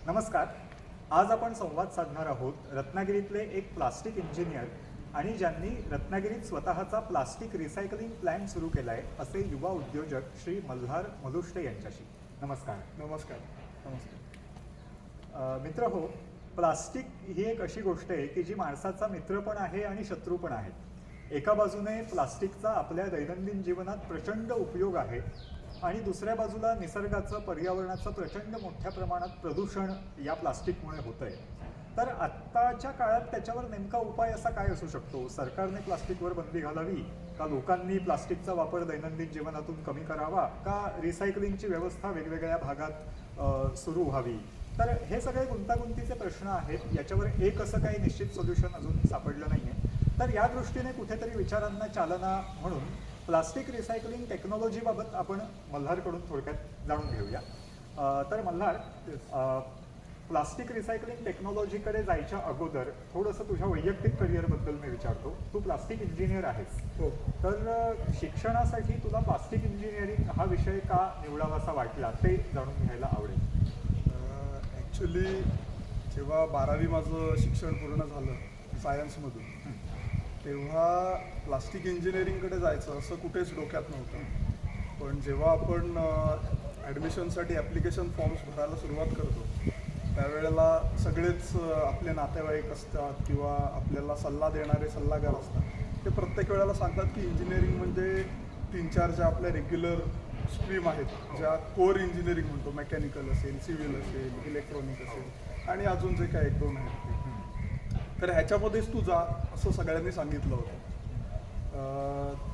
नमस्कार. आज आपण संवाद साधणार आहोत रत्नागिरीतले एक प्लास्टिक इंजिनियर आणि ज्यांनी रत्नागिरीत स्वतःचा प्लास्टिक रिसायकलिंग प्लॅन्ट सुरू केला आहे असे युवा उद्योजक श्री मल्हार मलुष्टे यांच्याशी. नमस्कार. नमस्कार. नमस्कार. मित्र हो, प्लास्टिक ही एक अशी गोष्ट आहे की जी माणसाचा मित्र पण आहे आणि शत्रू पण आहे. एका बाजूने प्लास्टिकचा आपल्या दैनंदिन जीवनात प्रचंड उपयोग आहे आणि दुसऱ्या बाजूला निसर्गाचं, पर्यावरणाचं प्रचंड मोठ्या प्रमाणात प्रदूषण या प्लास्टिकमुळे होतं आहे. तर आत्ताच्या काळात त्याच्यावर नेमका उपाय असा काय असू शकतो? सरकारने प्लास्टिकवर बंदी घालावी का लोकांनी प्लास्टिकचा वापर दैनंदिन जीवनातून कमी करावा का रिसायकलिंगची व्यवस्था वेगवेगळ्या भागात सुरू व्हावी? तर हे सगळे गुंतागुंतीचे प्रश्न आहेत. याच्यावर एक असं काही निश्चित सोल्युशन अजून सापडलं नाही आहे. तर या दृष्टीने कुठेतरी विचारांना चालना म्हणून प्लास्टिक रिसायकलिंग टेक्नॉलॉजीबाबत आपण मल्हारकडून थोडक्यात जाणून घेऊया. तर मल्हार, प्लास्टिक रिसायकलिंग टेक्नॉलॉजीकडे जायच्या अगोदर थोडंसं तुझ्या वैयक्तिक करिअरबद्दल मी विचारतो. तू प्लास्टिक इंजिनियर आहेस. हो. तर शिक्षणासाठी तुला प्लास्टिक इंजिनिअरिंग हा विषय का निवडावासा वाटला ते जाणून घ्यायला आवडेल. ॲक्च्युली जेव्हा 12वी माझं शिक्षण पूर्ण झालं सायन्समधून, तेव्हा प्लास्टिक इंजिनिअरिंगकडे जायचं असं कुठेच डोक्यात नव्हतं. पण जेव्हा आपण ॲडमिशनसाठी ॲप्लिकेशन फॉर्म्स भरायला सुरुवात करतो त्यावेळेला सगळेच आपले नातेवाईक असतात किंवा आपल्याला सल्ला देणारे सल्लागार असतात. ते प्रत्येक वेळेला सांगतात की इंजिनिअरिंग म्हणजे 3-4 ज्या आपल्या रेग्युलर स्ट्रीम आहेत, ज्या कोर इंजिनिअरिंग म्हणतो, मेकॅनिकल असेल, सिव्हिल असेल, इलेक्ट्रॉनिक असेल आणि अजून जे काय 1-2 आहेत ते, तर ह्याच्यामध्येच तू जा असं सगळ्यांनी सांगितलं होतं.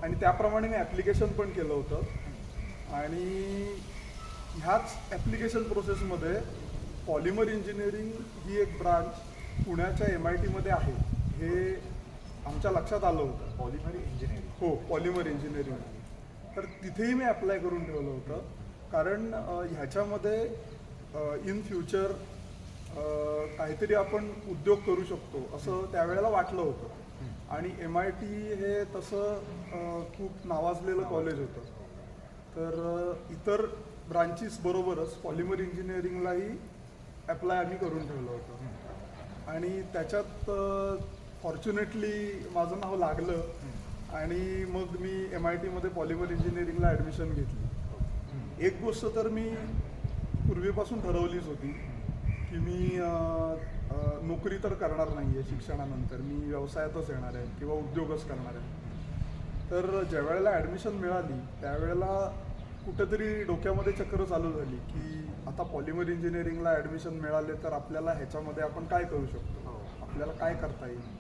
आणि त्याप्रमाणे मी ॲप्लिकेशन पण केलं होतं. आणि ह्याच ॲप्लिकेशन प्रोसेसमध्ये पॉलिमर इंजिनिअरिंग ही एक ब्रांच पुण्याच्या MIT मध्ये आहे हे आमच्या लक्षात आलं होतं. Polymer engineering? हो, पॉलिमर इंजिनिअरिंग. तर तिथेही मी अप्लाय करून ठेवलं होतं कारण ह्याच्यामध्ये इन फ्युचर काहीतरी आपण उद्योग करू शकतो असं त्यावेळेला वाटलं होतं. आणि MIT हे तसं खूप नावाजलेलं कॉलेज होतं. तर इतर ब्रांचेस बरोबरच पॉलिमर इंजिनिअरिंगलाही अप्लाय आम्ही करून ठेवलं होतं. आणि त्याच्यात फॉर्च्युनेटली माझं नाव लागलं आणि मग मी MIT मध्ये पॉलिमर इंजिनिअरिंगला ॲडमिशन घेतली. एक गोष्ट तर मी पूर्वीपासून ठरवलीच होती की मी नोकरी तर करणार नाही आहे शिक्षणानंतर, मी व्यवसायातच येणार आहे किंवा उद्योगच करणार आहे. तर ज्या वेळेला ॲडमिशन मिळाली त्यावेळेला कुठेतरी डोक्यामध्ये चक्र चालू झाली की आता पॉलिमर इंजिनिअरिंगला ॲडमिशन मिळाले तर आपल्याला ह्याच्यामध्ये आपण काय करू शकतो, आपल्याला काय करता येईल.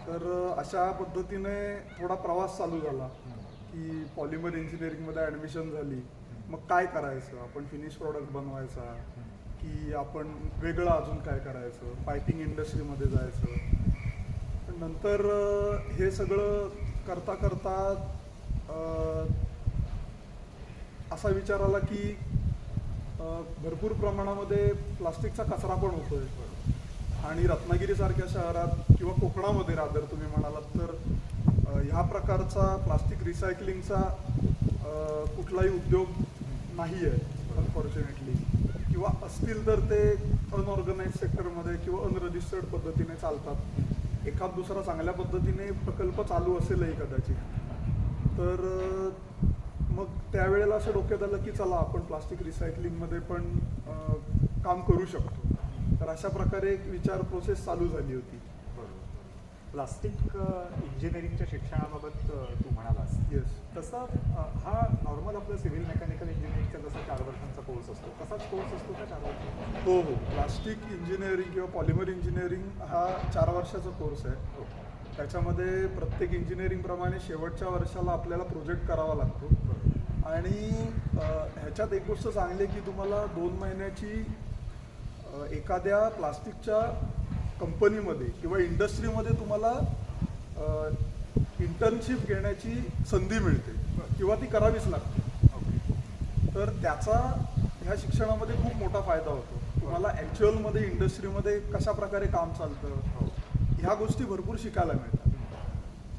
तर अशा पद्धतीने थोडा प्रवास चालू झाला की पॉलिमर इंजिनिअरिंगमध्ये ॲडमिशन झाली. मग काय करायचं, आपण फिनिश प्रॉडक्ट बनवायचा की आपण वेगळं अजून काय करायचं, पायपिंग इंडस्ट्रीमध्ये जायचं. पण नंतर हे सगळं करता करता असा विचार आला की भरपूर प्रमाणामध्ये प्लास्टिकचा कचरा पण होतोय आणि रत्नागिरीसारख्या शहरात किंवा कोकणामध्ये रादर तुम्ही म्हणालात तर ह्या प्रकारचा प्लास्टिक रिसायकलिंगचा कुठलाही उद्योग नाही आहे अनफॉर्च्युनेटली, किंवा असतील तर ते अनऑर्गनाइज सेक्टरमध्ये किंवा अनरजिस्टर्ड पद्धतीने चालतात. एखाद दुसरा चांगल्या पद्धतीने प्रकल्प चालू असेलही कदाचित. तर मग त्यावेळेला असं डोक्यात आलं की चला आपण प्लास्टिक रिसायकलिंगमध्ये पण काम करू शकतो. तर अशा प्रकारे एक विचार प्रोसेस चालू झाली होती. प्लास्टिक इंजिनिअरिंगच्या शिक्षणाबाबत तू म्हणालास. येस. तसं हा नॉर्मल आपलं सिव्हिल मेकॅनिकल इंजिनिअरिंगचा जसा 4 वर्षांचा कोर्स असतो तसाच कोर्स असतो का 4 वर्षांचा? हो हो, प्लास्टिक इंजिनिअरिंग किंवा पॉलिमर इंजिनिअरिंग हा 4 वर्षाचा कोर्स आहे. त्याच्यामध्ये प्रत्येक इंजिनिअरिंगप्रमाणे शेवटच्या वर्षाला आपल्याला प्रोजेक्ट करावा लागतो. आणि ह्याच्यात एक गोष्ट चांगली आहे की तुम्हाला 2 महिन्याची एखाद्या प्लास्टिकच्या कंपनीमध्ये किंवा इंडस्ट्रीमध्ये तुम्हाला इंटर्नशिप घेण्याची संधी मिळते किंवा ती करावीच लागते. तर त्याचा ह्या शिक्षणामध्ये खूप मोठा फायदा होतो. तुम्हाला ॲक्च्युअलमध्ये इंडस्ट्रीमध्ये कशा प्रकारे काम चालतं ह्या गोष्टी भरपूर शिकायला मिळतात.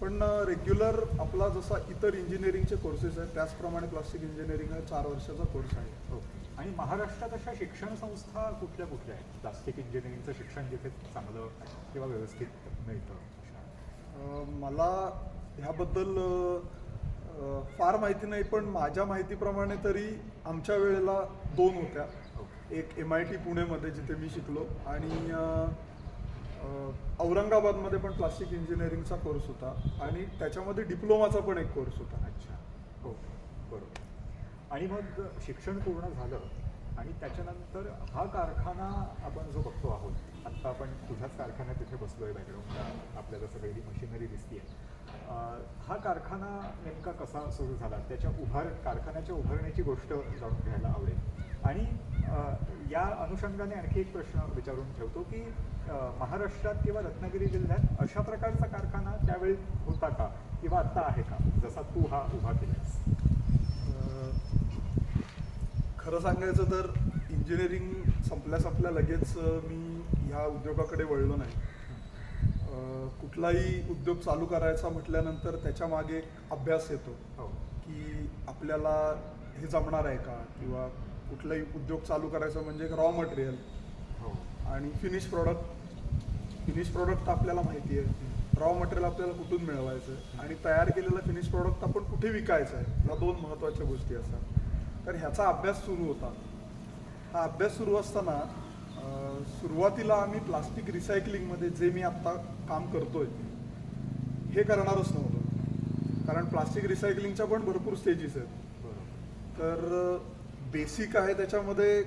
पण रेग्युलर आपला जसा इतर इंजिनिअरिंगचे कोर्सेस आहेत त्याचप्रमाणे प्लास्टिक इंजिनिअरिंग हा 4 वर्षाचा कोर्स आहे. आणि महाराष्ट्रात अशा शिक्षण संस्था कुठल्या कुठल्या आहेत प्लास्टिक इंजिनिअरिंगचं शिक्षण जिथे चांगलं किंवा व्यवस्थित मिळतं अशा? मला ह्याबद्दल फार माहिती नाही, पण माझ्या माहितीप्रमाणे तरी आमच्या वेळेला 2 होत्या. एक MIT पुणेमध्ये जिथे मी शिकलो, आणि औरंगाबादमध्ये पण प्लास्टिक इंजिनिअरिंगचा कोर्स होता, आणि त्याच्यामध्ये डिप्लोमाचा पण एक कोर्स होता. अच्छा, हो बरोबर. आणि मग शिक्षण पूर्ण झालं आणि त्याच्यानंतर हा कारखाना आपण जो बघतो आहोत, आत्ता आपण तुझ्याच कारखान्यात तिथे बसलो आहे, बॅकग्राऊंडला आपल्याला सगळी ही मशिनरी दिसते आहे. हा कारखाना नेमका कसा सुरू झाला, त्याच्या कारखान्याच्या उभारण्याची गोष्ट जाणून घ्यायला आवडेल. आणि या अनुषंगाने आणखी एक प्रश्न विचारून ठेवतो की महाराष्ट्रात किंवा रत्नागिरी जिल्ह्यात अशा प्रकारचा कारखाना त्यावेळी होता का किंवा आत्ता आहे का, जसा तू हा उभा केलास? खरं सांगायचं तर इंजिनिअरिंग संपल्या लगेच मी ह्या उद्योगाकडे वळलो नाही. कुठलाही उद्योग चालू करायचा म्हटल्यानंतर त्याच्या मागे एक अभ्यास येतो की आपल्याला हे जमणार आहे का, किंवा कुठलाही उद्योग चालू करायचा म्हणजे रॉ मटेरियल आणि फिनिश प्रोडक्ट आपल्याला माहिती आहे. रॉ मटेरियल आपल्याला कुठून मिळवायचं आणि तयार केलेलं फिनिश प्रोडक्ट आपण कुठे विकायचं आहे, या 2 महत्त्वाच्या गोष्टी असतात. तर ह्याचा अभ्यास सुरू होता. हा अभ्यास सुरू असताना सुरुवातीला आम्ही प्लास्टिक रिसायकलिंगमध्ये, जे मी आत्ता काम करतोय, हे करणारच नव्हतो, कारण प्लास्टिक रिसायकलिंगच्या पण भरपूर स्टेजेस आहेत. तर बेसिक आहे त्याच्यामध्ये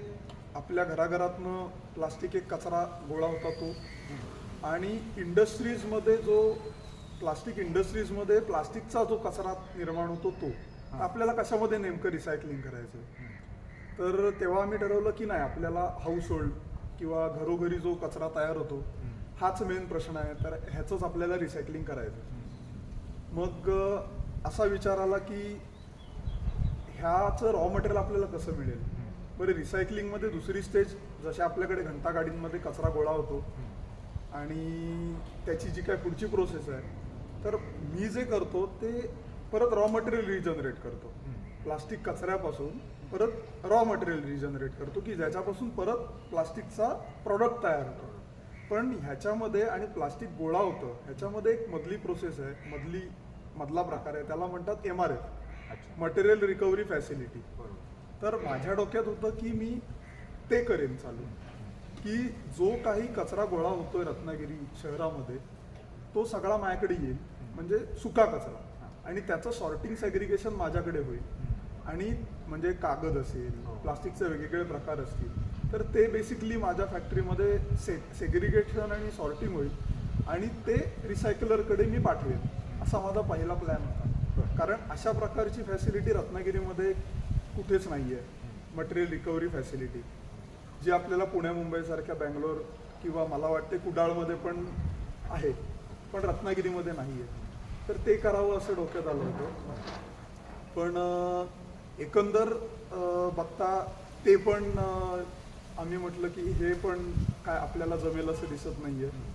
आपल्या घराघरातनं प्लास्टिक एक कचरा गोळा होता तो, आणि इंडस्ट्रीजमध्ये प्लास्टिकचा जो कचरा निर्माण होतो तो आपल्याला कशामध्ये नेमकं रिसायकलिंग करायचं. तर तेव्हा आम्ही ठरवलं की नाही, आपल्याला हाऊस होल्ड किंवा घरोघरी जो कचरा तयार होतो हाच मेन प्रश्न आहे, तर ह्याचंच आपल्याला रिसायकलिंग करायचं. मग असा विचार आला की ह्याचं रॉ मटेरियल आपल्याला कसं मिळेल. बरं, रिसायकलिंगमध्ये दुसरी स्टेज, जसे आपल्याकडे घंटागाडींमध्ये कचरा गोळा होतो आणि त्याची जी काय पुढची प्रोसेस आहे, तर मी जे करतो ते परत रॉ मटेरियल रिजनरेट करतो. प्लास्टिक कचऱ्यापासून परत रॉ मटेरियल रिजनरेट करतो की ज्याच्यापासून परत प्लास्टिकचा प्रॉडक्ट तयार होतो. पण ह्याच्यामध्ये आणि प्लास्टिक गोळा होतं ह्याच्यामध्ये एक मधली प्रोसेस आहे, मधला प्रकार आहे, त्याला म्हणतात MRF, मटेरियल रिकव्हरी फॅसिलिटी. तर माझ्या डोक्यात होतं की मी ते करेन चालू, की जो काही कचरा गोळा होतोय रत्नागिरी शहरामध्ये तो सगळा माझ्याकडे येईल, म्हणजे सुका कचरा, आणि त्याचं सॉर्टिंग सेग्रिगेशन माझ्याकडे होईल. आणि म्हणजे कागद असेल, प्लास्टिकचे वेगवेगळे प्रकार असतील, तर ते बेसिकली माझ्या फॅक्टरीमध्ये सेग्रिगेशन आणि सॉर्टिंग होईल आणि ते रिसायकलरकडे मी पाठवेन, असा माझा पहिला प्लॅन होता. कारण अशा प्रकारची फॅसिलिटी रत्नागिरीमध्ये कुठेच नाही आहे, मटेरियल रिकव्हरी फॅसिलिटी, जी आपल्याला पुणे मुंबईसारख्या, बँगलोर किंवा मला वाटते कुडाळमध्ये पण आहे, पण रत्नागिरीमध्ये नाही आहे. तर ते करावं असं डोक्यात आलं होतं. पण एकंदर बघता ते पण आम्ही म्हटलं की हे पण काय आपल्याला जमेल असं दिसत नाही आहे,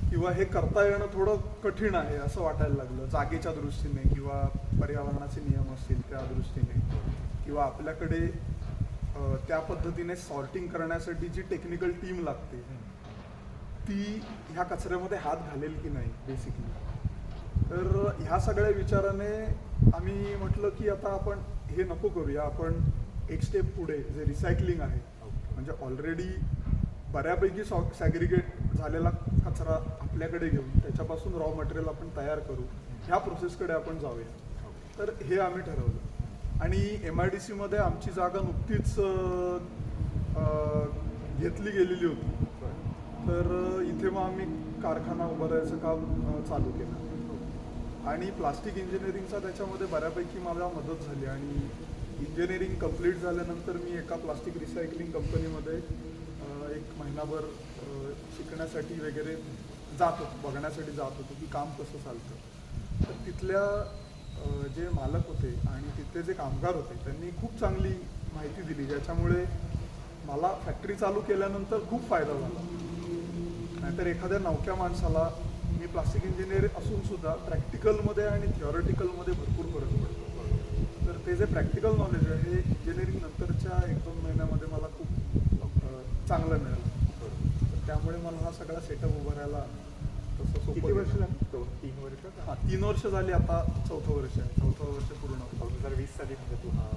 किंवा हे करता येणं थोडं कठीण आहे असं वाटायला लागलं, जागेच्या दृष्टीने किंवा पर्यावरणाचे नियम असतील त्या दृष्टीने, किंवा आपल्याकडे त्या पद्धतीने सॉर्टिंग करण्यासाठी जी टेक्निकल टीम लागते ती ह्या कचऱ्यामध्ये हात घालेल की नाही बेसिकली. तर ह्या सगळ्या विचाराने आम्ही म्हटलं की आता आपण हे नको करूया, आपण एक स्टेप पुढे, जे रिसायकलिंग आहे, म्हणजे ऑलरेडी बऱ्यापैकी सॅग्रिगेट झालेला कचरा आपल्याकडे घेऊन त्याच्यापासून रॉ मटेरियल आपण तयार करू, ह्या प्रोसेसकडे आपण जाऊया. तर हे आम्ही ठरवलं. आणि MIDCमध्ये आमची जागा नुकतीच घेतली गेलेली होती, तर इथे मग आम्ही कारखाना उभारायचं काम चालू केलं. आणि प्लास्टिक इंजिनिअरिंगचा त्याच्यामध्ये बऱ्यापैकी मला मदत झाली. आणि इंजिनिअरिंग कंप्लीट झाल्यानंतर मी एका प्लास्टिक रिसायकलिंग कंपनीमध्ये 1 महिनाभर शिकण्यासाठी वगैरे बघण्यासाठी जात होतो की काम कसं चालतं. तर तिथल्या जे मालक होते आणि तिथले जे कामगार होते त्यांनी खूप चांगली माहिती दिली, ज्याच्यामुळे मला फॅक्टरी चालू केल्यानंतर खूप फायदा झाला. नाहीतर एखाद्या नवख्या माणसाला, मी प्लास्टिक इंजिनियर असून सुद्धा प्रॅक्टिकलमध्ये आणि थिओरिटिकलमध्ये भरपूर फरक पडतो. तर ते जे प्रॅक्टिकल नॉलेज आहे हे इंजिनिअरिंग नंतरच्या 1-2 महिन्यामध्ये मला खूप चांगलं मिळालं. तर त्यामुळे मला हा सगळा सेटअप उभारायला तसं सोपं किती वर्ष गेलं. झाली? 2-3 वर्ष? हां, 3 वर्ष झाली, आता 4थं वर्ष आहे. 4थं वर्ष पूर्ण होतं. 2020 साली म्हणजे तू हा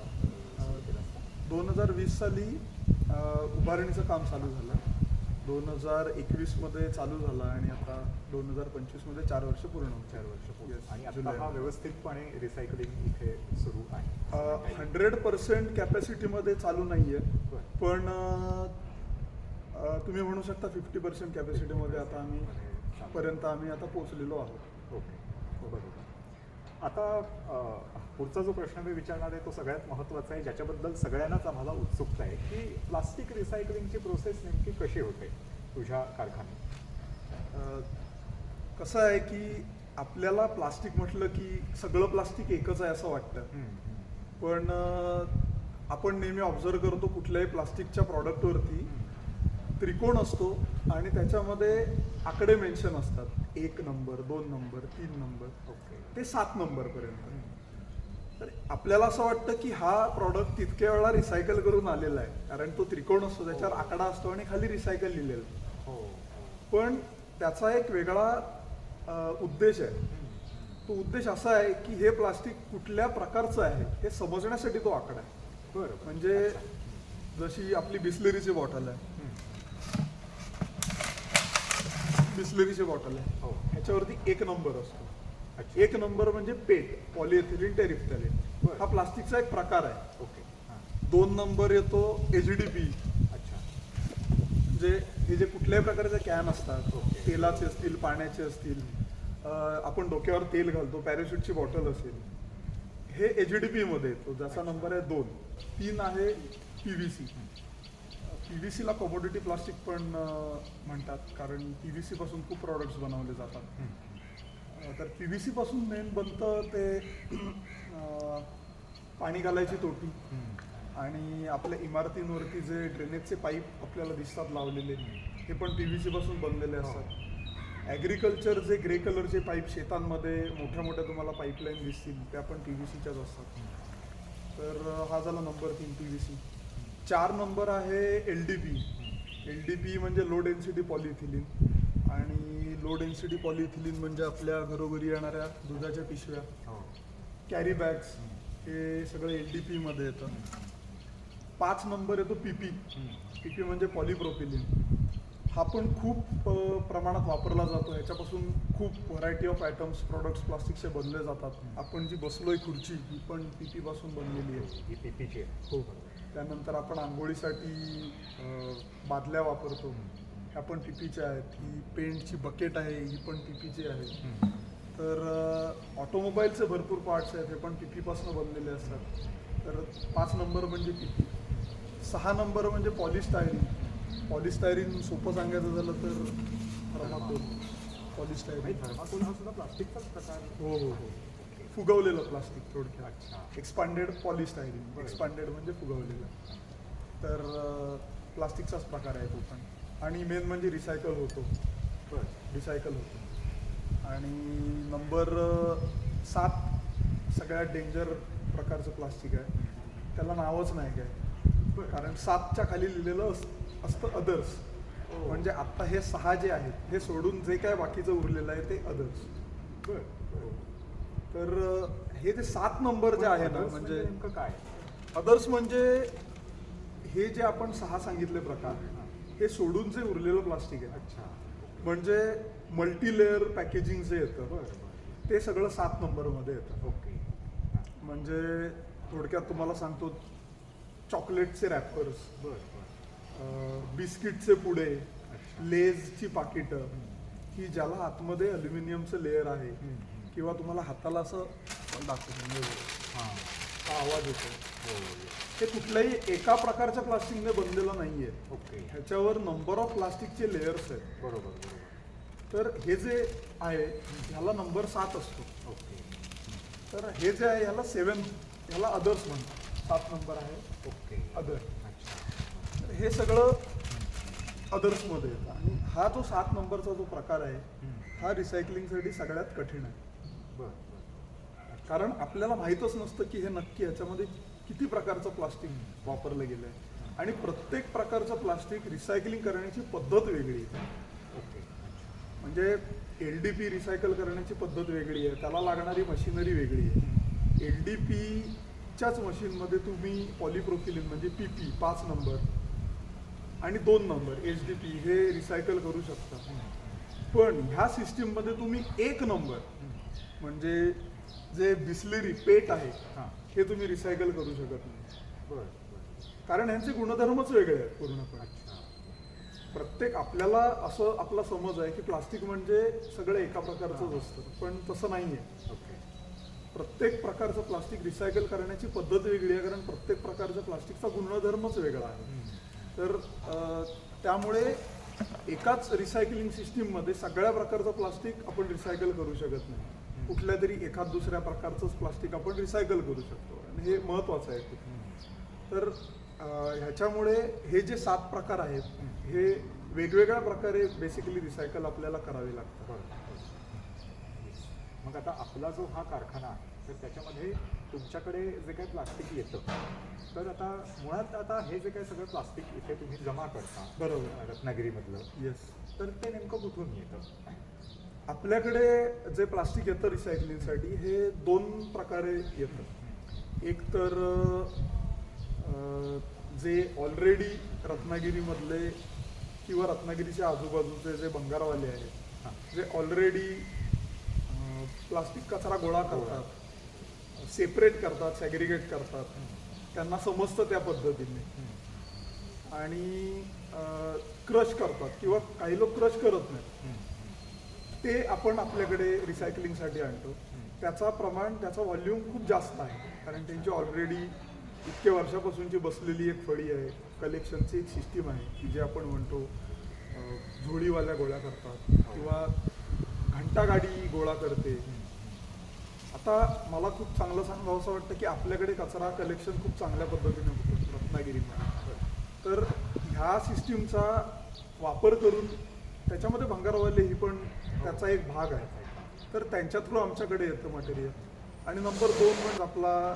सुरू केलास का? 2020 साली उभारणीचं काम चालू झालं. 2021 मध्ये चालू झालं आणि आता 2025 मध्ये 4 वर्ष पूर्ण होतं. 4 वर्ष पूर्ण. Yes, आणि आता जुलै. हा व्यवस्थितपणे रिसायकलिंग इथे सुरू आहे. 100% कॅपॅसिटीमध्ये चालू नाहीये, बरं. पण तुम्ही म्हणू शकता 50% कॅपॅसिटीमध्ये आता आम्ही आता पोहोचलेलो आहोत. ओके, बरोबर. आता पुढचा जो प्रश्न मी विचारणार आहे तो सगळ्यात महत्त्वाचा आहे, ज्याच्याबद्दल सगळ्यांनाच आम्हाला उत्सुकता आहे की प्लास्टिक रिसायकलिंगची प्रोसेस नेमकी कशी होते तुझ्या कारखान्यात? कसं आहे की आपल्याला प्लास्टिक म्हटलं की सगळं प्लास्टिक एकच आहे असं वाटतं, पण आपण नेहमी ऑब्झर्व करतो कुठल्याही प्लास्टिकच्या प्रॉडक्टवरती त्रिकोण असतो आणि त्याच्यामध्ये आकडे मेन्शन असतात. 1 नंबर, 2 नंबर, 3 नंबर, ते 7 नंबरपर्यंत. तर आपल्याला असं वाटतं की हा प्रॉडक्ट तितक्या वेळा रिसायकल करून आलेला आहे, कारण तो त्रिकोण असतो, त्याच्यावर आकडा असतो आणि खाली रिसायकल लिहिलेला. पण त्याचा एक वेगळा उद्देश आहे. तो उद्देश असा आहे की हे प्लास्टिक कुठल्या प्रकारचं आहे हे समजण्यासाठी तो आकडा आहे. बरं. म्हणजे जशी आपली बिस्लरीची बॉटल आहे, बिस्लरीची बॉटल आहे, हो. ह्याच्यावरती 1 नंबर असतो. अच्छा. 1 नंबर म्हणजे पेट, पॉलिएथिलीन टेरिफ्थॅलेट. बरं. हा प्लास्टिकचा एक प्रकार आहे. ओके. हां. 2 नंबर येतो HDP. अच्छा. म्हणजे हे जे कुठल्याही प्रकारचे कॅन असतात, ओके. तेलाचे असतील, पाण्याचे असतील, आपण डोक्यावर तेल घालतो, पॅराशूटची बॉटल असेल, हे HDP मध्ये येतो, ज्याचा नंबर आहे 2. 3 आहे PVC. PVC ला कमोडिटी प्लास्टिक पण म्हणतात, कारण PVC पासून खूप प्रॉडक्ट्स बनवले जातात. तर PVC पासून मेन बनतं ते पाणी घालायची टोटी आणि आपल्या इमारतींवरती जे ड्रेनेजचे पाईप आपल्याला दिसतात लावलेले, हे पण PVC पासून बनलेले असतात. ॲग्रिकल्चर जे ग्रे कलरचे पाईप शेतांमध्ये मोठ्या मोठ्या तुम्हाला पाईपलाईन दिसतील, त्या पण PVCच्याच असतात. तर हा झाला नंबर 3 PVC. 4 नंबर आहे LDP. LDP म्हणजे लो डेन्सिटी पॉलिइथिलीन. आणि लो डेन्सिटी पॉलिइथिलीन म्हणजे आपल्या घरोघरी येणाऱ्या दुधाच्या पिशव्या, कॅरी बॅग्स, हे सगळं LDP मध्ये येतं. 5 नंबर येतो PP. PP म्हणजे पॉलिप्रोपिलीन. हा पण खूप प्रमाणात वापरला जातो. ह्याच्यापासून खूप व्हरायटी ऑफ आयटम्स, प्रोडक्ट्स प्लास्टिकचे बनले जातात. आपण जी बसलोय खुर्ची, ही पण PP पासून बनलेली आहे. ही PPची आहे. हो. त्यानंतर आपण आंघोळीसाठी बादल्या वापरतो, ह्या पण PPच्या आहेत. ही पेंटची बकेट आहे, ही पण PPची आहे. तर ऑटोमोबाईलचे भरपूर पार्ट्स आहेत, हे पण PP पासून बनलेले असतात. तर 5 नंबर म्हणजे PP. 6 नंबर म्हणजे पॉलिस्टायरीन. पॉलिस्टायरीन सोपं सांगायचं झालं तर थर्माकोल. पॉलिस्टायरीन, थर्माकोल हा सुद्धा प्लास्टिकचाच प्रकार. हो हो हो, फुगवलेलं प्लास्टिक थोडक्यात. अच्छा. Expanded polystyrene. बरं. एक्सपांडेड म्हणजे फुगवलेलं. तर प्लास्टिकचाच प्रकार आहे तो पण. आणि मेन म्हणजे रिसायकल होतो. रिसायकल होतो. आणि नंबर 7 सगळ्यात डेंजर प्रकारचं प्लास्टिक आहे. त्याला नावच नाही काय, कारण 7च्या खाली लिहिलेलं असतं अदर्स. म्हणजे आता हे 6 जे आहेत, हे सोडून जे काय बाकीचं उरलेलं आहे ते अदर्स. तर हे जे 7 नंबर जे आहे ना, म्हणजे नेमकं काय? अदर्स म्हणजे हे जे आपण 6 सांगितले प्रकार, हे सोडून जे उरलेलं प्लास्टिक आहे. अच्छा. म्हणजे मल्टीलेअर पॅकेजिंग जे येतं, बरं. ते सगळं 7 नंबरमध्ये येतं. ओके. म्हणजे थोडक्यात तुम्हाला सांगतो, चॉकलेटचे रॅपर्स, बिस्किटचे पुडे, लेजची पाकिटं, की ज्याला आतमध्ये अल्युमिनियमचं लेअर आहे, किंवा तुम्हाला हाताला असं दाखवतो हा आवाज येतो, हे कुठल्याही एका प्रकारच्या प्लास्टिकने बनलेलं नाहीये. ओके. ह्याच्यावर नंबर ऑफ प्लास्टिकचे लेयर्स आहेत. बरोबर. तर हे जे आहे ह्याला नंबर 7 असतो. ओके. तर हे जे आहे ह्याला 7, ह्याला अदर्स म्हणतात. 7 नंबर आहे ओके. अदर. अच्छा. तर हे सगळं अदर्समध्ये येतं. आणि हा जो 7 नंबरचा जो प्रकार आहे, हा रिसायकलिंगसाठी सगळ्यात कठीण आहे. बरं. कारण आपल्याला माहीतच नसतं की हे नक्की ह्याच्यामध्ये किती प्रकारचं प्लास्टिक वापरलं गेलं आहे. आणि प्रत्येक प्रकारचं प्लास्टिक रिसायकलिंग करण्याची पद्धत वेगळी आहे. ओके. म्हणजे LDP रिसायकल करण्याची पद्धत वेगळी आहे, त्याला लागणारी मशिनरी वेगळी आहे. LDPच्याच मशीनमध्ये तुम्ही पॉलिप्रोपिलिन म्हणजे PP 5 नंबर आणि 2 नंबर HDP हे रिसायकल करू शकता. पण ह्या सिस्टीममध्ये तुम्ही 1 नंबर म्हणजे जे बिस्लेरी पेट आहे हां. हे तुम्ही रिसायकल करू शकत नाही. बरं. कारण यांचे गुणधर्मच वेगळे आहेत पूर्णपणे. अच्छा. प्रत्येक आपल्याला असं आपला समज आहे की प्लास्टिक म्हणजे सगळं एका प्रकारचंच असतं, पण तसं नाही आहे. ओके. प्रत्येक प्रकारचं प्लास्टिक रिसायकल करण्याची पद्धत वेगळी आहे, कारण प्रत्येक प्रकारच्या प्लास्टिकचा गुणधर्मच वेगळा आहे. तर त्यामुळे एकाच रिसायकलिंग सिस्टीममध्ये सगळ्या प्रकारचं प्लास्टिक आपण रिसायकल करू शकत नाही. कुठल्या तरी एखाद दुसऱ्या प्रकारचंच प्लास्टिक आपण रिसायकल करू शकतो, आणि हे महत्त्वाचं आहे खूप. तर ह्याच्यामुळे हे जे 7 प्रकार आहेत हे वेगवेगळ्या प्रकारे बेसिकली रिसायकल आपल्याला करावे लागतात. मग आता आपला जो हा कारखाना आहे तर त्याच्यामध्ये तुमच्याकडे जे काही प्लास्टिक येतं तर आता मुळात आता हे जे काही सगळं प्लास्टिक इथे तुम्ही जमा करता बरोबर. रत्नागिरीमधलं, येस. तर ते नेमकं कुठून येतं? आपल्याकडे जे प्लास्टिक येतं रिसायकलिंगसाठी हे 2 प्रकारे येतं. एक तर जे ऑलरेडी रत्नागिरीमधले किंवा रत्नागिरीच्या आजूबाजूचे जे भंगारवाले आहेत, जे ऑलरेडी प्लास्टिक कचरा गोळा करतात, सेपरेट करतात, सॅग्रिगेट करतात, त्यांना समजतं त्या पद्धतीने, आणि क्रश करतात किंवा काही लोक क्रश करत नाहीत, ते आपण आपल्याकडे रिसायकलिंगसाठी आणतो. त्याचा प्रमाण, त्याचा व्हॉल्यूम खूप जास्त आहे, कारण त्यांची ऑलरेडी इतक्या वर्षापासूनची बसलेली एक फळी आहे, कलेक्शनची एक सिस्टीम आहे की जे आपण म्हणतो झोळीवाल्या गोळा करतात किंवा घंटागाडी गोळा करते. आता मला खूप चांगलं सांगावं असं वाटतं की आपल्याकडे कचरा कलेक्शन खूप चांगल्या पद्धतीने होतं रत्नागिरीमध्ये. तर ह्या सिस्टीमचा वापर करून त्याच्यामध्ये भंगारवाले ही पण त्याचा एक भाग आहे, तर त्यांच्या थ्रू आमच्याकडे येतं मटेरियल. आणि नंबर 2 म्हणजे आपला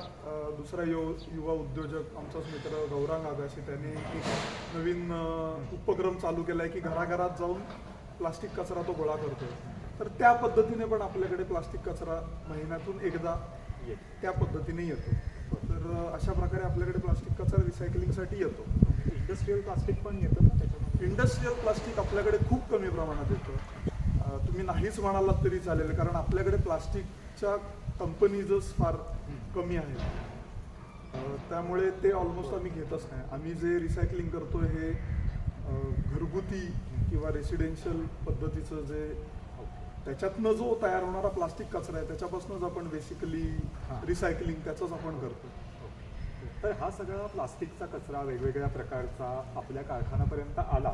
दुसरा युवा उद्योजक आमचाच मित्र गौरांग आगाशी, त्याने एक नवीन उपक्रम चालू केला आहे की घराघरात जाऊन प्लास्टिक कचरा तो गोळा करतोय. तर त्या पद्धतीने पण आपल्याकडे प्लास्टिक कचरा महिन्यातून एकदा त्या पद्धतीने येतो. तर अशा प्रकारे आपल्याकडे प्लास्टिक कचरा रिसायकलिंगसाठी येतो. इंडस्ट्रीयल प्लास्टिक पण येतं ना त्याच्यामध्ये? इंडस्ट्रीयल प्लास्टिक आपल्याकडे खूप कमी प्रमाणात येतं. तुम्ही नाहीच म्हणालात तरी चालेल, कारण आपल्याकडे प्लास्टिकच्या कंपनीजच फार कमी आहेत. त्यामुळे ते ऑलमोस्ट आम्ही घेतच नाही. आम्ही जे रिसायकलिंग करतो हे घरगुती किंवा रेसिडेन्शियल पद्धतीचं जे त्याच्यातनं जो तयार होणारा प्लास्टिक कचरा आहे त्याच्यापासूनच आपण बेसिकली रिसायकलिंग त्याचंच आपण करतो. तर हा सगळा प्लास्टिकचा कचरा वेगवेगळ्या प्रकारचा आपल्या कारखान्यापर्यंत आला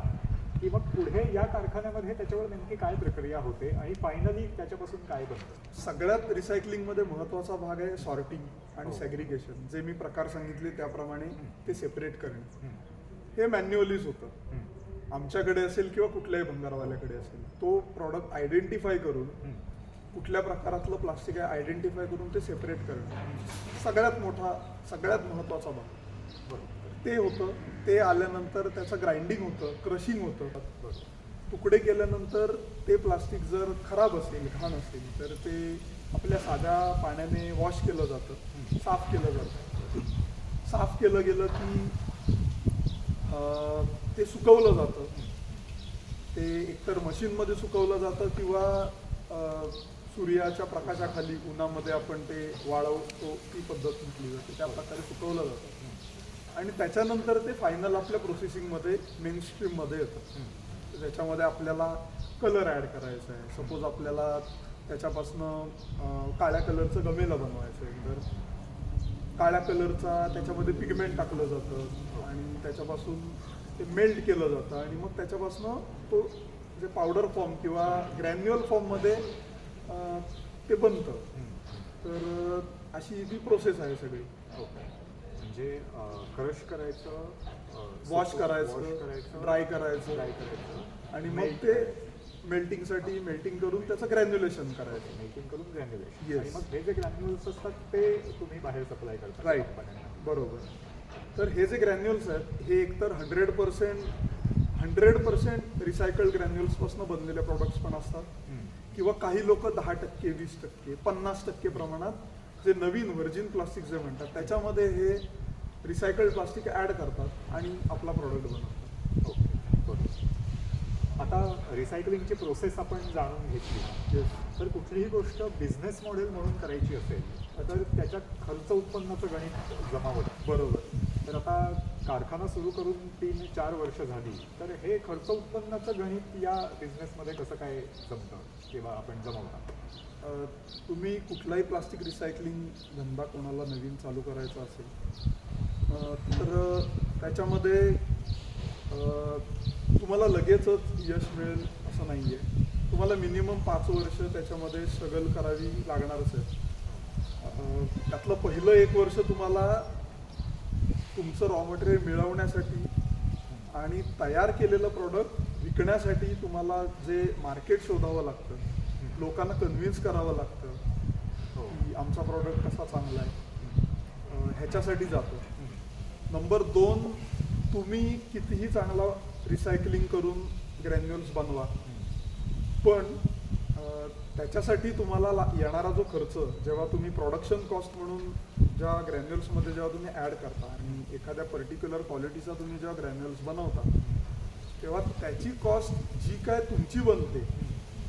की मग पुढे या कारखान्यामध्ये त्याच्यावर नेमकी काय प्रक्रिया होते आणि फायनली त्याच्यापासून काय बनतं? सगळ्यात रिसायकलिंगमध्ये महत्त्वाचा भाग आहे सॉर्टिंग आणि सॅग्रिगेशन. जे मी प्रकार सांगितले त्याप्रमाणे ते सेपरेट करणे. हे मॅन्युअलीच होतं. आमच्याकडे असेल किंवा कुठल्याही भंगारवाल्याकडे असेल, तो प्रॉडक्ट आयडेंटिफाय करून कुठल्या प्रकारातलं प्लास्टिक आहे आयडेंटिफाय करून ते सेपरेट करणं सगळ्यात महत्त्वाचा भाग. ते होतं. ते आल्यानंतर त्याचं ग्राइंडिंग होतं, क्रशिंग होतं. तुकडे केल्यानंतर ते प्लास्टिक जर खराब असेल, घाण असेल, तर ते आपल्या साध्या पाण्याने वॉश केलं जातं, साफ केलं जातं. साफ केलं गेलं की ते सुकवलं जातं. ते एकतर मशीनमध्ये सुकवलं जातं किंवा सूर्याच्या प्रकाशाखाली उन्हामध्ये आपण ते वाळवतो, ती पद्धत म्हटली जाते. त्या प्रकारे सुकवलं जातं आणि त्याच्यानंतर ते फायनल आपल्या प्रोसेसिंगमध्ये मेन स्ट्रीममध्ये येतं. त्याच्यामध्ये आपल्याला कलर ॲड करायचा आहे. सपोज आपल्याला त्याच्यापासनं काळ्या कलरचं गमेला बनवायचं आहे, तर काळ्या कलरचा त्याच्यामध्ये पिगमेंट टाकलं जातं आणि त्याच्यापासून ते मेल्ट केलं जातं आणि मग त्याच्यापासनं तो जे पावडर फॉर्म किंवा ग्रॅन्युअल फॉर्ममध्ये ते बनतं. तर अशी ती प्रोसेस आहे सगळी. म्हणजे क्रश करायचं, वॉश करायचं, ड्राय करायचं आणि मग ते मेल्टिंगसाठी मेल्टिंग करून त्याचं ग्रॅन्युलेशन करायचं. मेकिंग करून ग्रॅन्युलेशन Yes. आणि मग हे जे ग्रॅन्युल्स असतात ते तुम्ही बाहेर सप्लाय करता राईट, कंपन्यांना. बरोबर. तर हे जे ग्रॅन्युल्स आहेत हे एकतर 100% रिसायकल्ड ग्रॅन्युल्सपासून बनलेले प्रॉडक्ट्स पण असतात, हम्म. किंवा काही लोक 10%, 20%, 50% प्रमाणात जे नवीन व्हर्जिन प्लास्टिक जे म्हणतात त्याच्यामध्ये हे रिसायकल्ड प्लास्टिक ॲड करतात आणि आपला प्रॉडक्ट बनवतात. ओके, बरोबर. आता रिसायकलिंगची प्रोसेस आपण जाणून घेतली. येस. तर कुठलीही गोष्ट बिझनेस मॉडेल म्हणून करायची असेल तर त्याच्यात खर्च उत्पन्नाचं गणित जमावं लागतं. बरोबर. तर आता कारखाना सुरू करून 3-4 वर्ष झाली, तर हे खर्च उत्पन्नाचं गणित या बिझनेसमध्ये कसं काय जमतं किंवा आपण जमवता? तुम्ही कुठलाही प्लास्टिक रिसायकलिंग धंदा कोणाला नवीन चालू करायचा असेल तर त्याच्यामध्ये तुम्हाला लगेचच यश मिळेल असं नाही आहे. तुम्हाला मिनिमम 5 वर्ष त्याच्यामध्ये स्ट्रगल करावी लागणारच आहे. त्यातलं पहिलं 1 वर्ष तुम्हाला तुमचं रॉ मटेरियल मिळवण्यासाठी आणि तयार केलेलं प्रॉडक्ट विकण्यासाठी तुम्हाला जे मार्केट शोधावं लागतं, लोकांना कन्व्हिन्स करावं लागतं की आमचा प्रॉडक्ट कसा चांगला आहे, ह्याच्यासाठी जातो. नंबर 2, तुम्ही कितीही चांगला रिसायकलिंग करून ग्रॅन्युल्स बनवा, पण त्याच्यासाठी तुम्हाला येणारा जो खर्च, जेव्हा तुम्ही प्रोडक्शन कॉस्ट म्हणून ज्या ग्रॅन्युल्समध्ये जेव्हा तुम्ही ॲड करता आणि एखाद्या पर्टिक्युलर क्वालिटीचा तुम्ही जेव्हा ग्रॅन्युल्स बनवता, तेव्हा त्याची कॉस्ट जी काय तुमची बनते